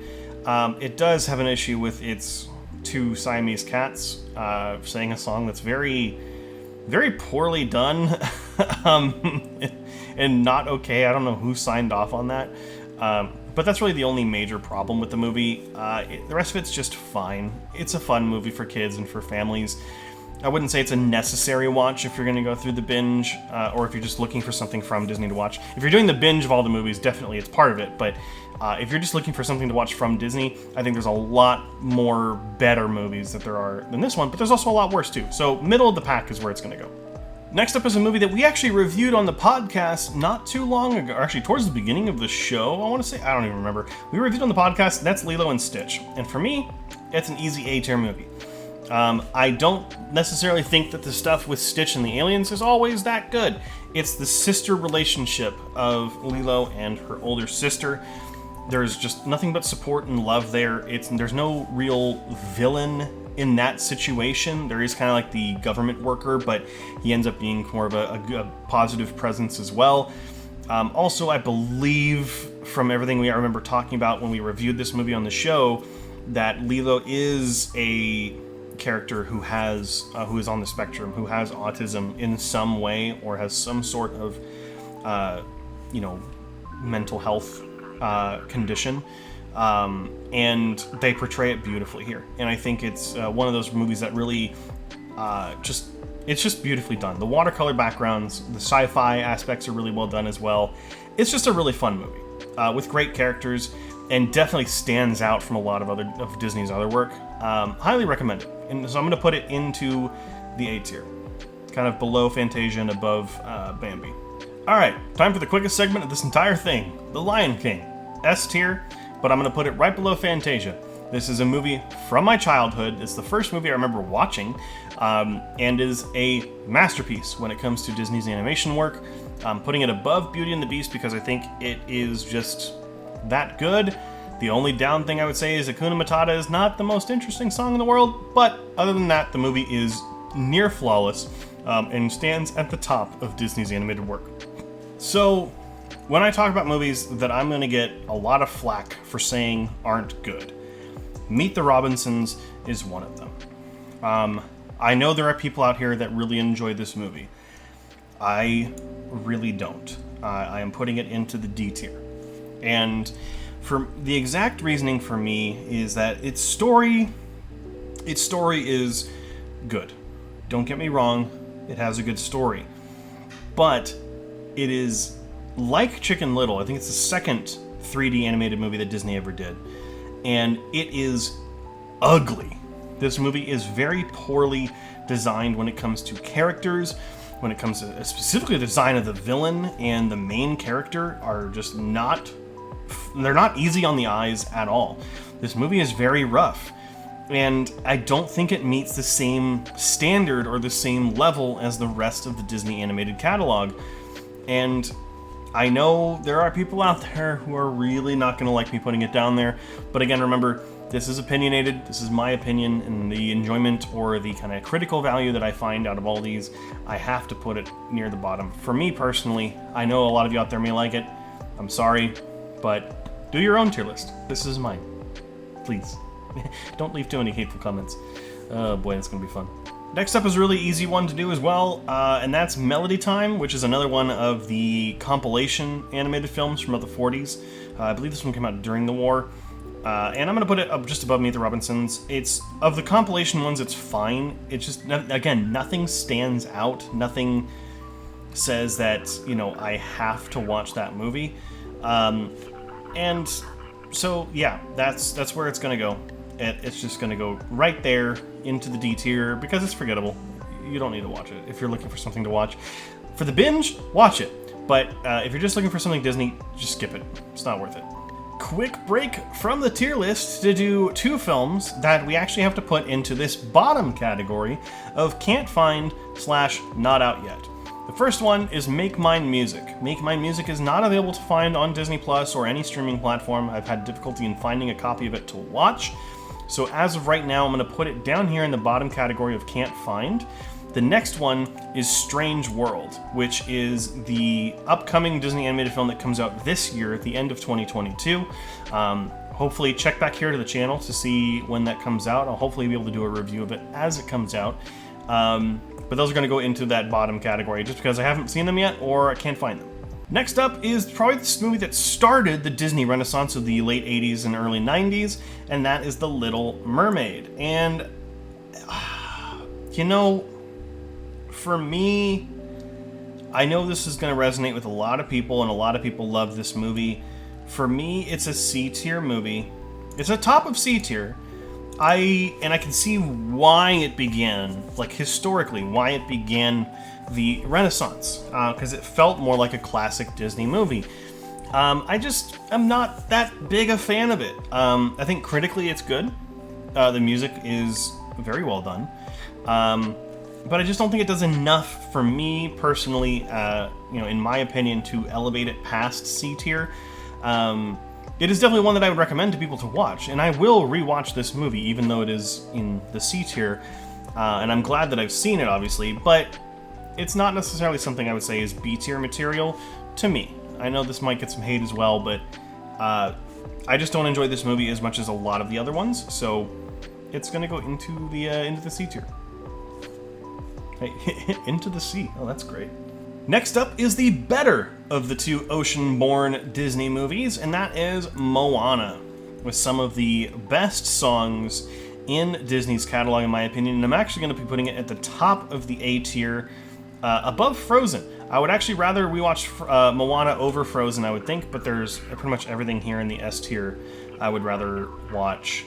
It does have an issue with its two Siamese cats saying a song that's very, very poorly done, and not okay. I don't know who signed off on that, but that's really the only major problem with the movie. The rest of it's just fine. It's a fun movie for kids and for families. I wouldn't say it's a necessary watch if you're going to go through the binge, or if you're just looking for something from Disney to watch. If you're doing the binge of all the movies, definitely it's part of it, but if you're just looking for something to watch from Disney, I think there's a lot more better movies that there are than this one, but there's also a lot worse too. So middle of the pack is where it's going to go. Next up is a movie that we actually reviewed on the podcast not too long ago, or actually towards the beginning of the show, I want to say. I don't even remember. We reviewed on the podcast, and that's Lilo and Stitch. And for me, it's an easy A-tier movie. I don't necessarily think that the stuff with Stitch and the aliens is always that good. It's the sister relationship of Lilo and her older sister. There's just nothing but support and love there. There's no real villain in that situation. There is kind of like the government worker, but he ends up being more of a positive presence as well. Also, I believe from everything I remember talking about when we reviewed this movie on the show, that Lilo is a character who is on the spectrum, who has autism in some way, or has some sort of mental health condition, and they portray it beautifully here. And I think it's one of those movies that really it's just beautifully done. The watercolor backgrounds, the sci-fi aspects are really well done as well. It's just a really fun movie with great characters, and definitely stands out from a lot of Disney's other work. Highly recommend it. And so I'm going to put it into the A tier. kind of below Fantasia and above Bambi. Alright, time for the quickest segment of this entire thing, The Lion King. S tier, but I'm going to put it right below Fantasia. This is a movie from my childhood. It's the first movie I remember watching, and is a masterpiece when it comes to Disney's animation work. I'm putting it above Beauty and the Beast because I think it is just that good. The only down thing I would say is Hakuna Matata is not the most interesting song in the world, but other than that, the movie is near flawless and stands at the top of Disney's animated work. So, when I talk about movies that I'm going to get a lot of flack for saying aren't good, Meet the Robinsons is one of them. I know there are people out here that really enjoy this movie. I really don't. I am putting it into the D tier. And for the exact reasoning for me is that its story is good. Don't get me wrong, it has a good story. But it is like Chicken Little. I think it's the second 3D animated movie that Disney ever did. And it is ugly. This movie is very poorly designed when it comes to characters, when it comes to specifically the design of the villain and the main character are just they're not easy on the eyes at all. This movie is very rough, and I don't think it meets the same standard or the same level as the rest of the Disney animated catalog. And I know there are people out there who are really not going to like me putting it down there, but again, remember, this is opinionated, this is my opinion, and the enjoyment or the kind of critical value that I find out of all these, I have to put it near the bottom. For me personally, I know a lot of you out there may like it, I'm sorry, but do your own tier list. This is mine. Please. Don't leave too many hateful comments. Oh boy, that's going to be fun. Next up is a really easy one to do as well, and that's Melody Time, which is another one of the compilation animated films from the 40s. I believe this one came out during the war. And I'm going to put it up just above Meet the Robinsons. It's, of the compilation ones, it's fine. It's just, again, nothing stands out. Nothing says that, I have to watch that movie. And so, yeah, that's where it's going to go. It's just going to go right there into the D tier because it's forgettable. You don't need to watch it if you're looking for something to watch. For the binge, watch it. But if you're just looking for something Disney, just skip it. It's not worth it. Quick break from the tier list to do two films that we actually have to put into this bottom category of can't find / not out yet. The first one is Make Mine Music. Make Mine Music is not available to find on Disney Plus or any streaming platform. I've had difficulty in finding a copy of it to watch. So as of right now, I'm going to put it down here in the bottom category of can't find. The next one is Strange World, which is the upcoming Disney animated film that comes out this year at the end of 2022. Hopefully check back here to the channel to see when that comes out. I'll hopefully be able to do a review of it as it comes out. But those are going to go into that bottom category just because I haven't seen them yet or I can't find them. Next up is probably this movie that started the Disney Renaissance of the late 80s and early 90s, and that is The Little Mermaid. And, for me, I know this is going to resonate with a lot of people, and a lot of people love this movie. For me, it's a C-tier movie. It's a top of C-tier. I can see why it began, like historically, why it began the Renaissance, because it felt more like a classic Disney movie. I'm not that big a fan of it. I think critically it's good. The music is very well done. But I just don't think it does enough for me personally, in my opinion, to elevate it past C tier. It is definitely one that I would recommend to people to watch, and I will rewatch this movie, even though it is in the C tier, and I'm glad that I've seen it, obviously, but it's not necessarily something I would say is B tier material to me. I know this might get some hate as well, but I just don't enjoy this movie as much as a lot of the other ones, so it's going to go into the C tier. Hey, into the sea. Oh, that's great. Next up is the better of the two ocean-born Disney movies, and that is Moana, with some of the best songs in Disney's catalog, in my opinion, and I'm actually going to be putting it at the top of the A tier, above Frozen. I would actually rather rewatch Moana over Frozen, I would think, but there's pretty much everything here in the S tier I would rather watch,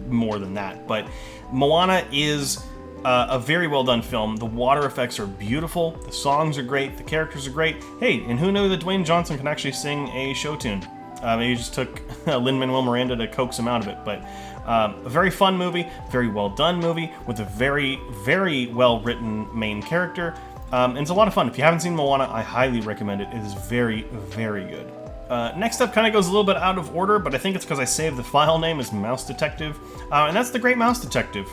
more than that. But Moana is a very well done film. The water effects are beautiful, the songs are great, the characters are great. Hey, and who knew that Dwayne Johnson can actually sing a show tune? Maybe just took Lin-Manuel Miranda to coax him out of it. But a very fun movie, very well done movie, with a very, very well written main character. And it's a lot of fun. If you haven't seen Moana, I highly recommend it. It is very, very good. Next up kind of goes a little bit out of order, but I think it's because I saved the file name as Mouse Detective. And that's The Great Mouse Detective,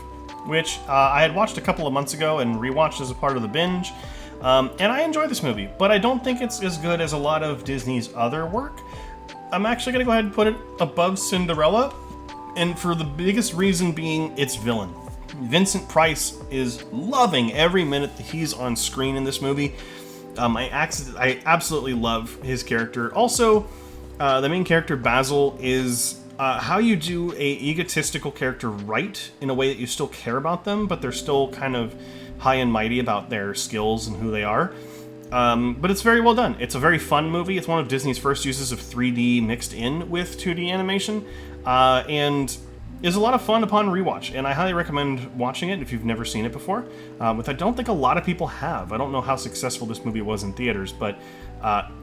which I had watched a couple of months ago and rewatched as a part of the binge. And I enjoy this movie, but I don't think it's as good as a lot of Disney's other work. I'm actually going to go ahead and put it above Cinderella, and for the biggest reason being its villain. Vincent Price is loving every minute that he's on screen in this movie. I absolutely love his character. Also, the main character, Basil, is how you do a egotistical character right in a way that you still care about them, but they're still kind of high and mighty about their skills and who they are. But it's very well done. It's a very fun movie. It's one of Disney's first uses of 3D mixed in with 2D animation, and is a lot of fun upon rewatch. And I highly recommend watching it if you've never seen it before, which I don't think a lot of people have. I don't know how successful this movie was in theaters, but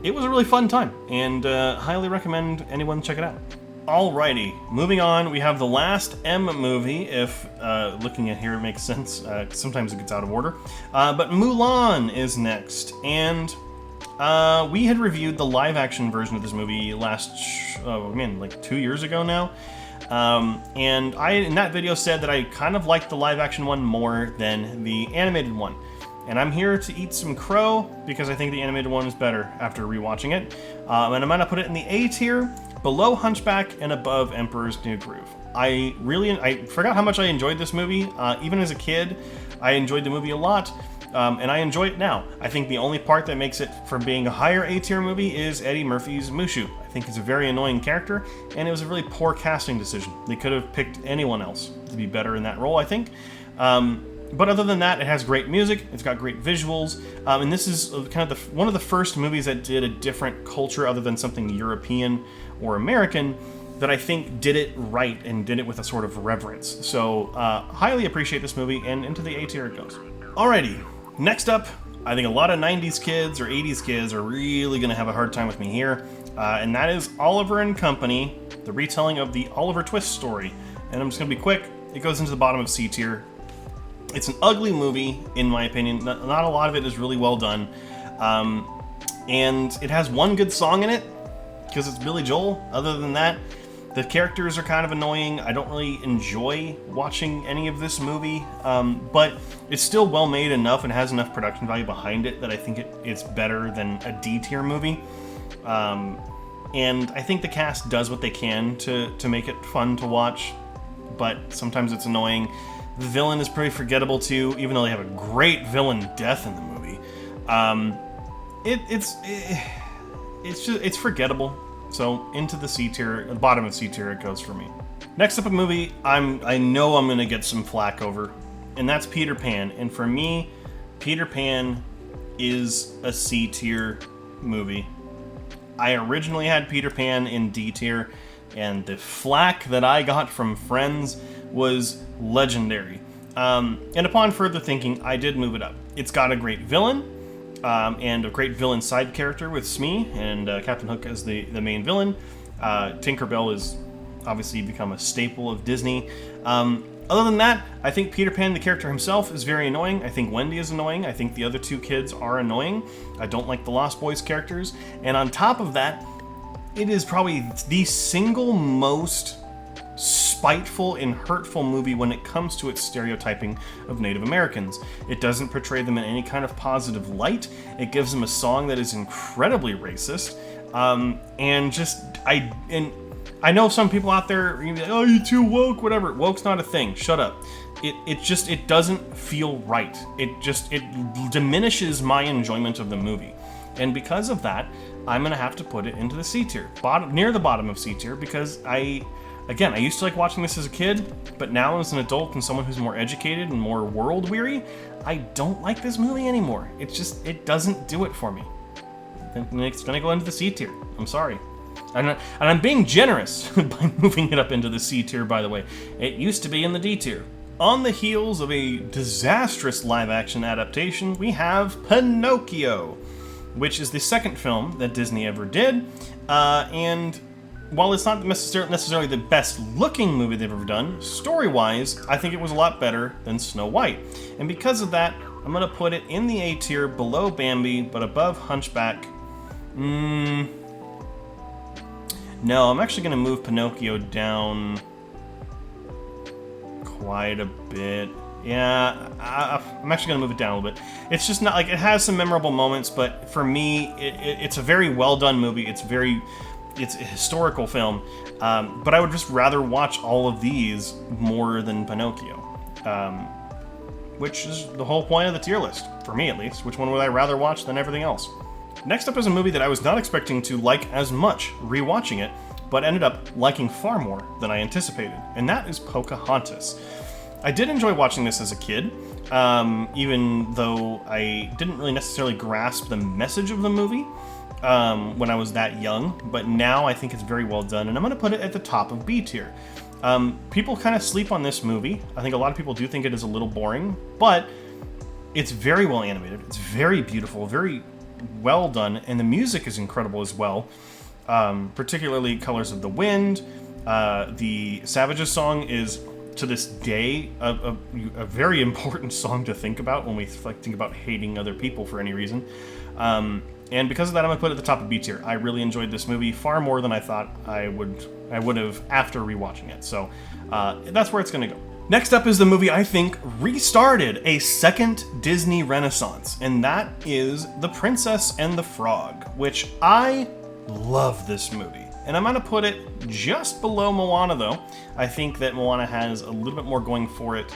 it was a really fun time, and highly recommend anyone check it out. Alrighty, moving on, we have the last M movie, if looking at here makes sense. Sometimes it gets out of order. But Mulan is next, and we had reviewed the live-action version of this movie like 2 years ago now. And I, in that video, said that I kind of liked the live-action one more than the animated one. And I'm here to eat some crow, because I think the animated one is better after rewatching it. And I'm gonna put it in the A tier, below Hunchback and above Emperor's New Groove. I forgot how much I enjoyed this movie. Even as a kid, I enjoyed the movie a lot, and I enjoy it now. I think the only part that makes it from being a higher A-tier movie is Eddie Murphy's Mushu. I think he's a very annoying character, and it was a really poor casting decision. They could have picked anyone else to be better in that role, I think. But other than that, it has great music, it's got great visuals, and this is kind of one of the first movies that did a different culture other than something European or American that I think did it right and did it with a sort of reverence. So, highly appreciate this movie, and into the A tier it goes. Alrighty, next up, I think a lot of 90s kids or 80s kids are really going to have a hard time with me here, and that is Oliver and Company, the retelling of the Oliver Twist story. And I'm just going to be quick, it goes into the bottom of C tier. It's an ugly movie, in my opinion. Not a lot of it is really well done. And it has one good song in it, because it's Billy Joel. Other than that, the characters are kind of annoying. I don't really enjoy watching any of this movie, but it's still well made enough and has enough production value behind it that I think it's better than a D tier movie. And I think the cast does what they can to make it fun to watch, but sometimes it's annoying. The villain is pretty forgettable too, even though they have a great villain death in the movie. It's forgettable. So into the C tier, the bottom of C tier it goes for me. Next up, a movie I know I'm gonna get some flack over, and that's Peter Pan. And for me, Peter Pan is a C tier movie. I originally had Peter Pan in D tier, and the flack that I got from friends was legendary. And upon further thinking, I did move it up. It's got a great villain, and a great villain side character with Smee, and Captain Hook as the main villain. Tinkerbell has obviously become a staple of Disney. Other than that, I think Peter Pan, the character himself, is very annoying. I think Wendy is annoying. I think the other two kids are annoying. I don't like the Lost Boys characters. And on top of that, it is probably the single most spiteful and hurtful movie when it comes to its stereotyping of Native Americans. It doesn't portray them in any kind of positive light. It gives them a song that is incredibly racist. I know some people out there are gonna be like, oh, you too woke, whatever. Woke's not a thing. Shut up. It doesn't feel right. It diminishes my enjoyment of the movie. And because of that, I'm gonna have to put it into the C tier, near the bottom of C tier, because I used to like watching this as a kid, but now as an adult and someone who's more educated and more world weary, I don't like this movie anymore. It doesn't do it for me. And it's gonna go into the C tier. I'm sorry. And I'm being generous by moving it up into the C tier, by the way. It used to be in the D tier. On the heels of a disastrous live-action adaptation, we have Pinocchio, which is the second film that Disney ever did. And while it's not necessarily the best-looking movie they've ever done, story-wise, I think it was a lot better than Snow White. And because of that, I'm going to put it in the A tier, below Bambi, but above Hunchback. No, I'm actually going to move Pinocchio down quite a bit. Yeah, I'm actually going to move it down a little bit. It's just not, like, it has some memorable moments, but for me, it's a very well-done movie. It's a historical film, but I would just rather watch all of these more than Pinocchio, which is the whole point of the tier list, for me at least. Which one would I rather watch than everything else? Next up is a movie that I was not expecting to like as much rewatching it, but ended up liking far more than I anticipated, and that is Pocahontas. I did enjoy watching this as a kid, even though I didn't really necessarily grasp the message of the movie when I was that young, but now I think it's very well done, and I'm going to put it at the top of B tier. People kind of sleep on this movie. I think a lot of people do think it is a little boring, but it's very well animated. It's very beautiful, very well done, and the music is incredible as well. Particularly Colors of the Wind. The Savages song is, to this day, a very important song to think about when we think about hating other people for any reason. And because of that, I'm going to put it at the top of B tier. I really enjoyed this movie far more than I thought I would have after rewatching it. So that's where it's going to go. Next up is the movie I think restarted a second Disney renaissance, and that is The Princess and the Frog, which I love this movie. And I'm going to put it just below Moana, though. I think that Moana has a little bit more going for it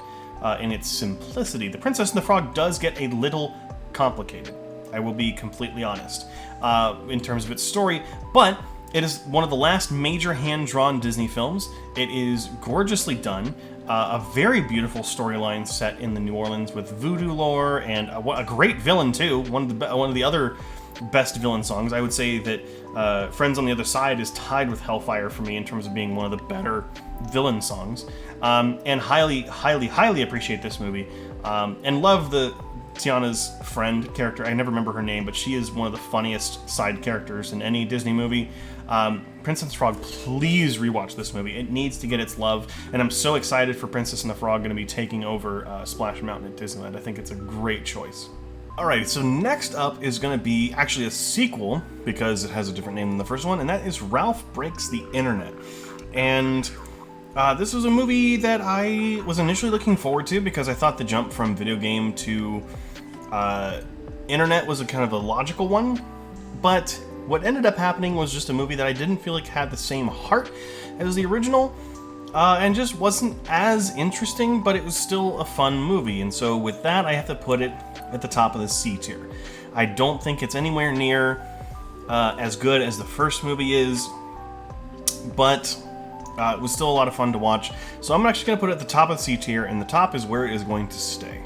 in its simplicity. The Princess and the Frog does get a little complicated, I will be completely honest, in terms of its story, but it is one of the last major hand-drawn Disney films. It is gorgeously done. A very beautiful storyline set in the New Orleans with voodoo lore, and a great villain too. One of the other best villain songs. I would say that Friends on the Other Side is tied with Hellfire for me in terms of being one of the better villain songs. And highly appreciate this movie. And love the Tiana's friend character. I never remember her name, but she is one of the funniest side characters in any Disney movie. Princess and the Frog, please rewatch this movie. It needs to get its love, and I'm so excited for Princess and the Frog going to be taking over Splash Mountain at Disneyland. I think it's a great choice. Alright, so next up is going to be actually a sequel, because it has a different name than the first one, and that is Ralph Breaks the Internet. And this was a movie that I was initially looking forward to because I thought the jump from video game to internet was a kind of a logical one, but what ended up happening was just a movie that I didn't feel like had the same heart as the original, and just wasn't as interesting, but it was still a fun movie, and so with that I have to put it at the top of the C tier. I don't think it's anywhere near as good as the first movie is, but it was still a lot of fun to watch, so I'm actually going to put it at the top of the C tier, and the top is where it is going to stay.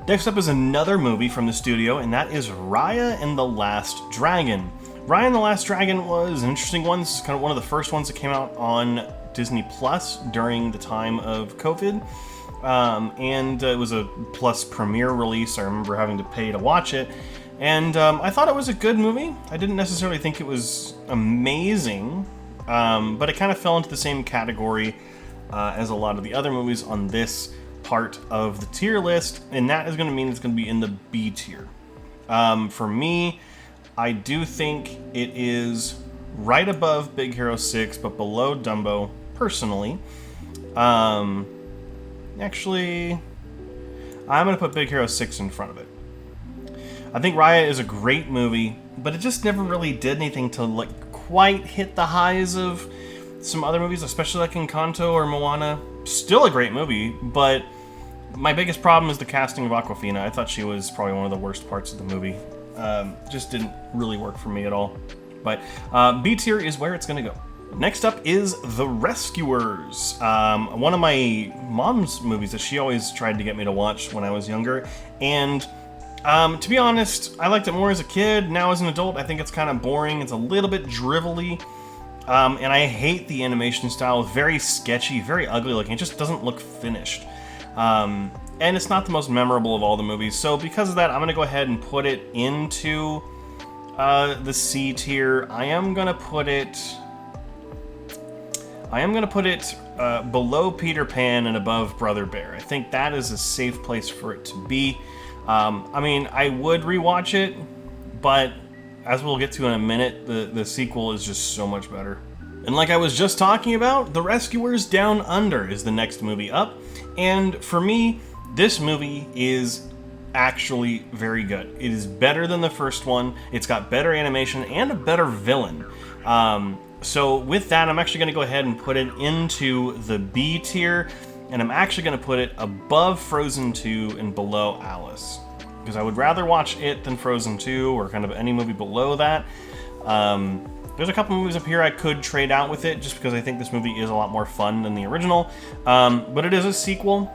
Next up is another movie from the studio, and that is Raya and the Last Dragon. Raya and the Last Dragon was an interesting one. This is kind of one of the first ones that came out on Disney Plus during the time of COVID. And it was a Plus premiere release. I remember having to pay to watch it. And I thought it was a good movie. I didn't necessarily think it was amazing, but it kind of fell into the same category as a lot of the other movies on this part of the tier list, and that is going to mean it's going to be in the B tier. For me, I do think it is right above Big Hero 6, but below Dumbo, personally. Actually, I'm going to put Big Hero 6 in front of it. I think Raya is a great movie, but it just never really did anything to quite hit the highs of some other movies, especially like Encanto or Moana. Still a great movie, but my biggest problem is the casting of Awkwafina. I thought she was probably one of the worst parts of the movie. Just didn't really work for me at all. But B tier is where it's going to go. Next up is The Rescuers. One of my mom's movies that she always tried to get me to watch when I was younger. And to be honest, I liked it more as a kid. Now as an adult, I think it's kind of boring. It's a little bit drivelly. And I hate the animation style. It's very sketchy, very ugly looking. It just doesn't look finished. And it's not the most memorable of all the movies. So because of that, I'm going to go ahead and put it into the C tier. I am going to put it below Peter Pan and above Brother Bear. I think that is a safe place for it to be. I mean, I would rewatch it, but as we'll get to in a minute, the sequel is just so much better. And like I was just talking about, The Rescuers Down Under is the next movie up. And for me, this movie is actually very good. It is better than the first one. It's got better animation and a better villain. So with that, I'm actually going to go ahead and put it into the B tier. And I'm actually going to put it above Frozen 2 and below Alice. Because I would rather watch it than Frozen 2 or kind of any movie below that. There's a couple movies up here I could trade out with it just because I think this movie is a lot more fun than the original. But it is a sequel,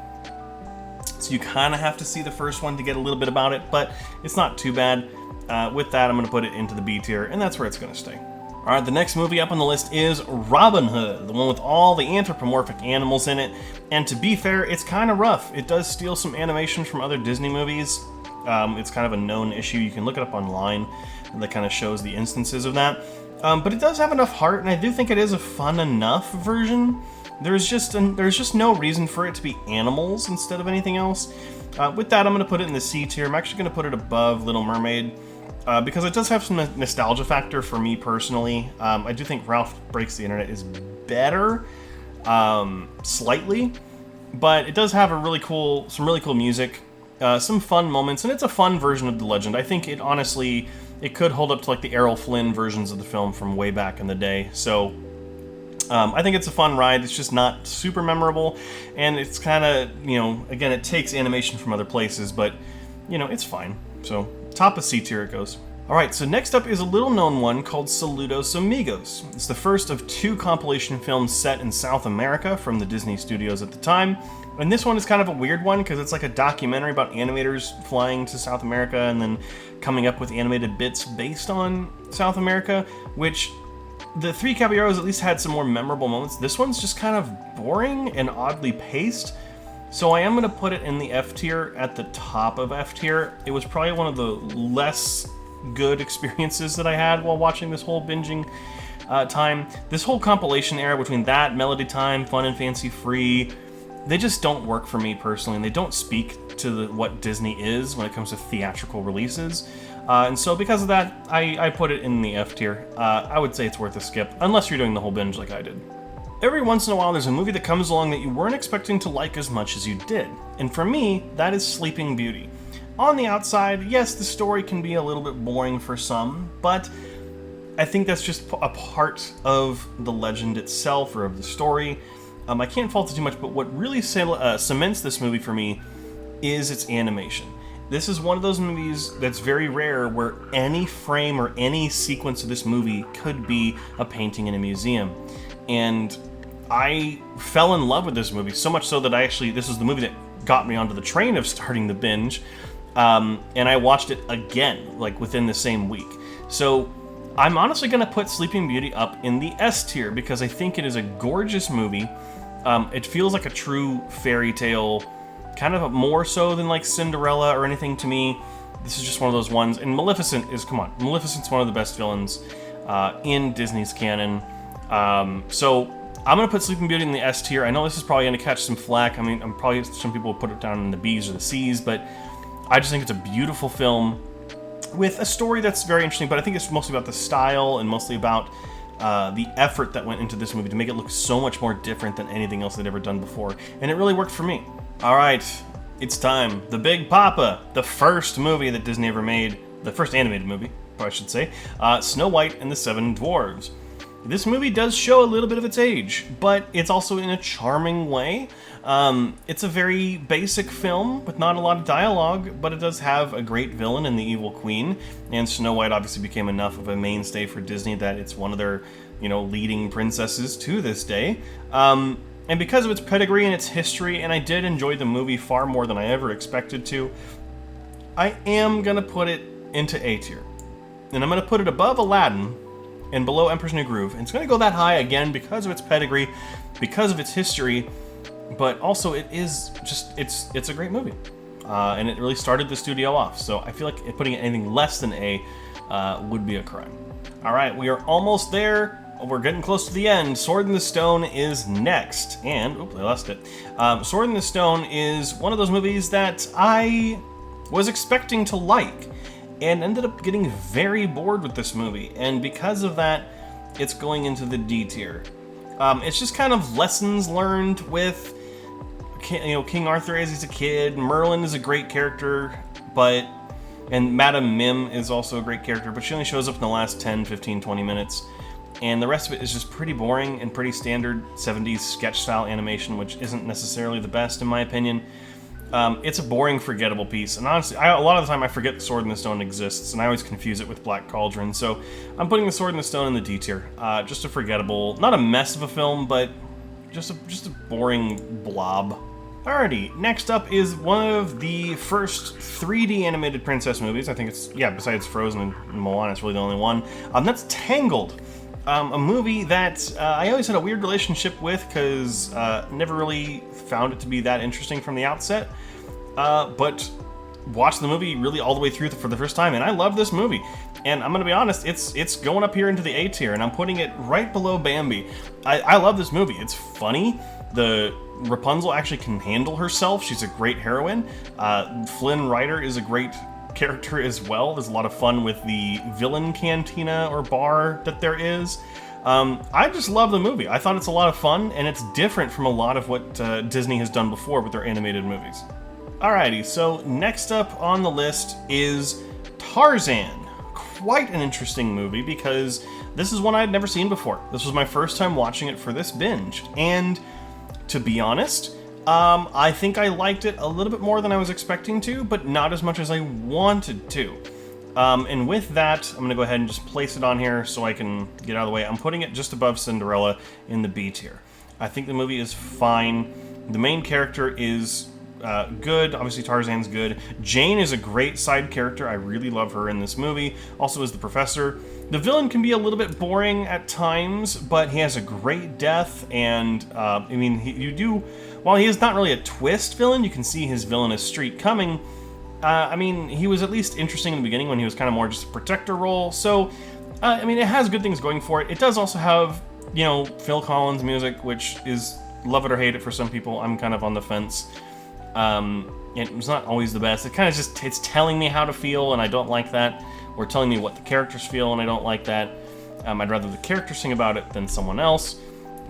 so you kind of have to see the first one to get a little bit about it, but it's not too bad. With that, I'm going to put it into the B tier, and that's where it's going to stay. Alright, the next movie up on the list is Robin Hood, the one with all the anthropomorphic animals in it. And to be fair, it's kind of rough. It does steal some animation from other Disney movies. It's kind of a known issue. You can look it up online, and that kind of shows the instances of that. But it does have enough heart, and I do think it is a fun enough version. There's just no reason for it to be animals instead of anything else. With that, I'm going to put it in the C tier. I'm actually going to put it above Little Mermaid. Because it does have some nostalgia factor for me personally. I do think Ralph Breaks the Internet is better, slightly, but it does have some really cool music, some fun moments, and it's a fun version of the legend. I think it honestly, it could hold up to like the Errol Flynn versions of the film from way back in the day. So I think it's a fun ride. It's just not super memorable, and it's kind of, again, it takes animation from other places, but it's fine. So top of C tier it goes. Alright, so next up is a little known one called Saludos Amigos. It's the first of 2 compilation films set in South America from the Disney studios at the time. And this one is kind of a weird one because it's like a documentary about animators flying to South America and then coming up with animated bits based on South America, which the Three Caballeros at least had some more memorable moments. This one's just kind of boring and oddly paced. So I am going to put it in the F tier at the top of F tier. It was probably one of the less good experiences that I had while watching this whole binging time. This whole compilation era between that, Melody Time, Fun and Fancy Free, they just don't work for me personally, and they don't speak to what Disney is when it comes to theatrical releases. And so because of that, I put it in the F tier. I would say it's worth a skip, unless you're doing the whole binge like I did. Every once in a while, there's a movie that comes along that you weren't expecting to like as much as you did. And for me, that is Sleeping Beauty. On the outside, yes, the story can be a little bit boring for some, but I think that's just a part of the legend itself or of the story. I can't fault it too much, but what really cements this movie for me is its animation. This is one of those movies that's very rare where any frame or any sequence of this movie could be a painting in a museum. And I fell in love with this movie, so much so that this was the movie that got me onto the train of starting the binge, and I watched it again, like within the same week. So I'm honestly going to put Sleeping Beauty up in the S tier because I think it is a gorgeous movie. It feels like a true fairy tale, kind of more so than like Cinderella or anything to me. This is just one of those ones, and Maleficent's one of the best villains in Disney's canon. So I'm going to put Sleeping Beauty in the S tier. I know this is probably going to catch some flack. I mean, some people will put it down in the B's or the C's, but I just think it's a beautiful film with a story that's very interesting, but I think it's mostly about the style and mostly about the effort that went into this movie to make it look so much more different than anything else they'd ever done before, and it really worked for me. Alright, it's time. The Big Papa, the first movie that Disney ever made, the first animated movie, I should say, Snow White and the Seven Dwarves. This movie does show a little bit of its age, but it's also in a charming way. It's a very basic film with not a lot of dialogue, but it does have a great villain in the Evil Queen, and Snow White obviously became enough of a mainstay for Disney that it's one of their, leading princesses to this day. And because of its pedigree and its history, and I did enjoy the movie far more than I ever expected to, I am going to put it into A tier. And I'm going to put it above Aladdin, and below Emperor's New Groove. And it's going to go that high again because of its pedigree, because of its history, but also it is just, it's a great movie. And it really started the studio off, so I feel like putting it anything less than A would be a crime. All right, we are almost there. We're getting close to the end. Sword in the Stone is next, and oops, I lost it. Sword in the Stone is one of those movies that I was expecting to like, and ended up getting very bored with this movie, and because of that, it's going into the D tier. It's just kind of lessons learned with, you know, King Arthur as he's a kid. Merlin is a great character, and Madame Mim is also a great character, but she only shows up in the last 10, 15, 20 minutes. And the rest of it is just pretty boring and pretty standard 70s sketch-style animation, which isn't necessarily the best in my opinion. It's a boring, forgettable piece, and honestly, a lot of the time I forget the Sword in the Stone exists, and I always confuse it with Black Cauldron, so I'm putting the Sword in the Stone in the D tier. Just a forgettable, not a mess of a film, but just a boring blob. Alrighty, next up is one of the first 3D animated princess movies. I think it's, yeah, besides Frozen and Moana, it's really the only one. That's Tangled. A movie that I always had a weird relationship with because never really found it to be that interesting from the outset, but watched the movie really all the way through for the first time, and I love this movie. And I'm gonna be honest, it's going up here into the A tier, and I'm putting it right below Bambi. I love this movie. It's funny. The Rapunzel actually can handle herself. She's a great heroine. Flynn Rider is a great character as well. There's a lot of fun with the villain cantina or bar that there is. I just love the movie. I thought it's a lot of fun, and it's different from a lot of what Disney has done before with their animated movies. Alrighty, so next up on the list is Tarzan. Quite an interesting movie because this is one I had never seen before. This was my first time watching it for this binge, and to be honest, I think I liked it a little bit more than I was expecting to, but not as much as I wanted to. And with that, I'm going to go ahead and just place it on here so I can get out of the way. I'm putting it just above Cinderella in the B tier. I think the movie is fine. The main character is good. Obviously, Tarzan's good. Jane is a great side character. I really love her in this movie. Also as the professor. The villain can be a little bit boring at times, but he has a great death, and I mean, while he is not really a twist villain, you can see his villainous streak coming. I mean, he was at least interesting in the beginning when he was kind of more just a protector role, so, I mean, it has good things going for it. It does also have, you know, Phil Collins music, which is love it or hate it for some people. I'm kind of on the fence. It's not always the best. It kind of just, it's telling me how to feel, and I don't like that. Or telling me what the characters feel, and I don't like that. I'd rather the characters sing about it than someone else.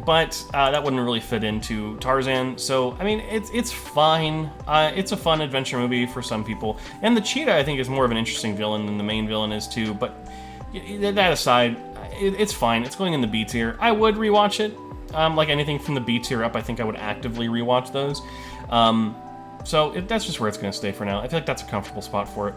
But that wouldn't really fit into Tarzan. So, I mean, it's fine. It's a fun adventure movie for some people. And the cheetah, I think, is more of an interesting villain than the main villain is, too. But that aside, it's fine. It's going in the B tier. I would rewatch it. Like anything from the B tier up, I think I would actively rewatch those. So that's just where it's going to stay for now. I feel like that's a comfortable spot for it.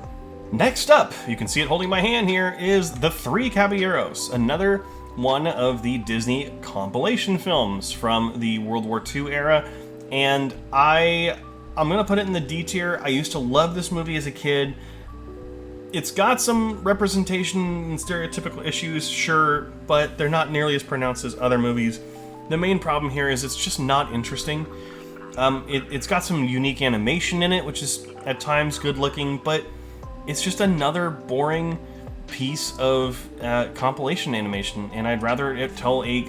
Next up, you can see it holding my hand here, is The Three Caballeros, another one of the Disney compilation films from the World War II era, and I'm gonna put it in the D tier. I used to love this movie as a kid. It's got some representation and stereotypical issues, sure, but they're not nearly as pronounced as other movies. The main problem here is it's just not interesting. It's got some unique animation in it, which is at times good looking, but it's just another boring piece of compilation animation, and I'd rather it tell a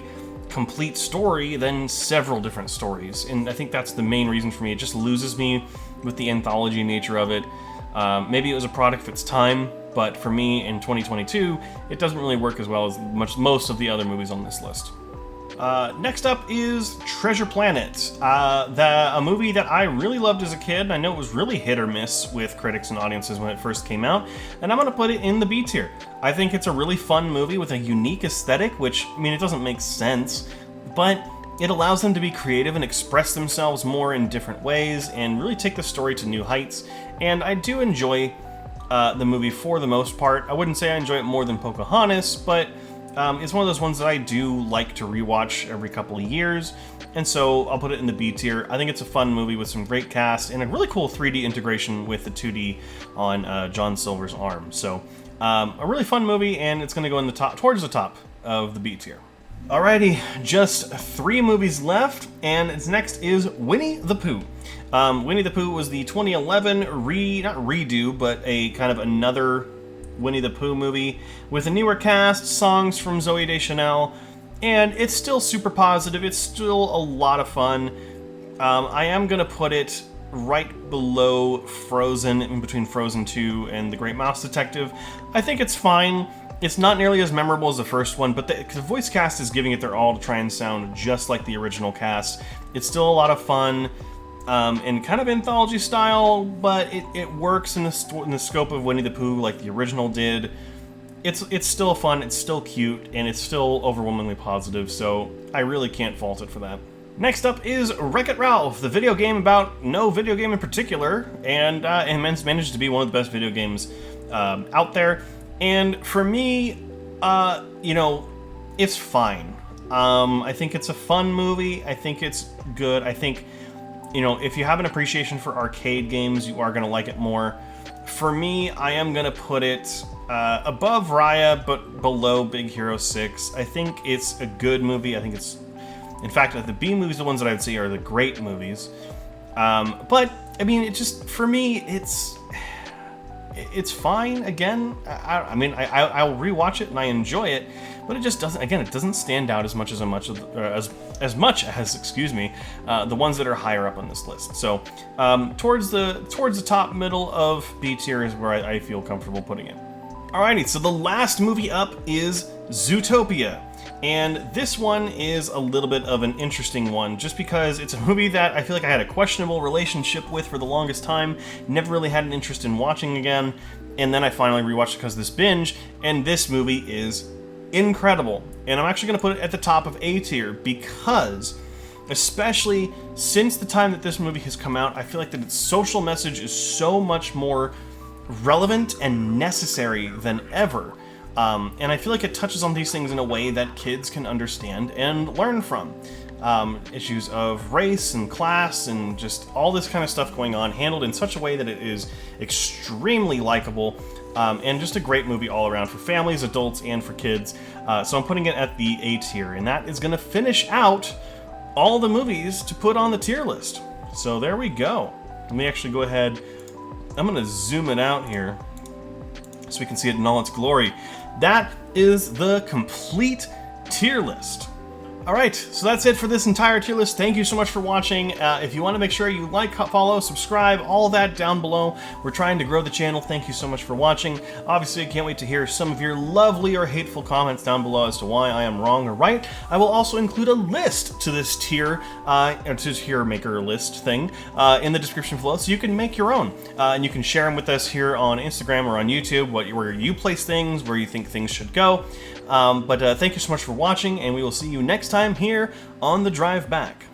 complete story than several different stories, and I think that's the main reason for me. It just loses me with the anthology nature of it. Maybe it was a product of its time, but for me in 2022, it doesn't really work as well as most of the other movies on this list. Next up is Treasure Planet, a movie that I really loved as a kid. I know it was really hit or miss with critics and audiences when it first came out, and I'm going to put it in the B tier. I think it's a really fun movie with a unique aesthetic, which, I mean, it doesn't make sense, but it allows them to be creative and express themselves more in different ways and really take the story to new heights, and I do enjoy the movie for the most part. I wouldn't say I enjoy it more than Pocahontas, but it's one of those ones that I do like to rewatch every couple of years, and so I'll put it in the B tier. I think it's a fun movie with some great cast and a really cool 3D integration with the 2D on John Silver's arm. So a really fun movie, and it's going to go in the top, towards the top of the B tier. Alrighty, just 3 movies left, and next is Winnie the Pooh. Winnie the Pooh was the 2011 not redo, but a kind of another Winnie the Pooh movie with a newer cast, songs from Zooey Deschanel, and it's still super positive. It's still a lot of fun. I am gonna put it right below Frozen, in between Frozen 2 and The Great Mouse Detective. I think it's fine. It's not nearly as memorable as the first one, but the voice cast is giving it their all to try and sound just like the original cast. It's still a lot of fun, and kind of anthology style, but it works in the scope of Winnie the Pooh like the original did. It's still fun, it's still cute, and it's still overwhelmingly positive, so I really can't fault it for that. Next up is Wreck-It Ralph, the video game about no video game in particular, and it managed to be one of the best video games out there. And for me, it's fine. I think it's a fun movie. I think it's good. I think, if you have an appreciation for arcade games, you are going to like it more. For me, I am going to put it above Raya, but below Big Hero 6. I think it's a good movie. I think it's, in fact, the B movies, the ones that I would say are the great movies. But, I mean, it just, for me, it's fine. Again, I'll rewatch it and I enjoy it, but it just doesn't. Again, it doesn't stand out as much as excuse me, the ones that are higher up on this list. So towards the top middle of B tier is where I feel comfortable putting it. Alrighty, so the last movie up is Zootopia. And this one is a little bit of an interesting one, just because it's a movie that I feel like I had a questionable relationship with for the longest time, never really had an interest in watching again, and then I finally rewatched it because of this binge, and this movie is incredible. And I'm actually going to put it at the top of A tier, because, especially since the time that this movie has come out, I feel like that its social message is so much more relevant and necessary than ever. And I feel like it touches on these things in a way that kids can understand and learn from. Issues of race and class and just all this kind of stuff going on, handled in such a way that it is extremely likable, and just a great movie all around for families, adults, and for kids. So I'm putting it at the A tier, and that is going to finish out all the movies to put on the tier list. So there we go. Let me actually go ahead. I'm going to zoom it out here so we can see it in all its glory. That is the complete tier list. Alright, so that's it for this entire tier list. Thank you so much for watching. If you want to make sure you like, follow, subscribe, all that down below. We're trying to grow the channel. Thank you so much for watching. Obviously, I can't wait to hear some of your lovely or hateful comments down below as to why I am wrong or right. I will also include a list to this tier, to tier maker list thing, in the description below, so you can make your own. And you can share them with us here on Instagram or on YouTube, where you place things, where you think things should go. But thank you so much for watching, and we will see you next time here on The Drive Back.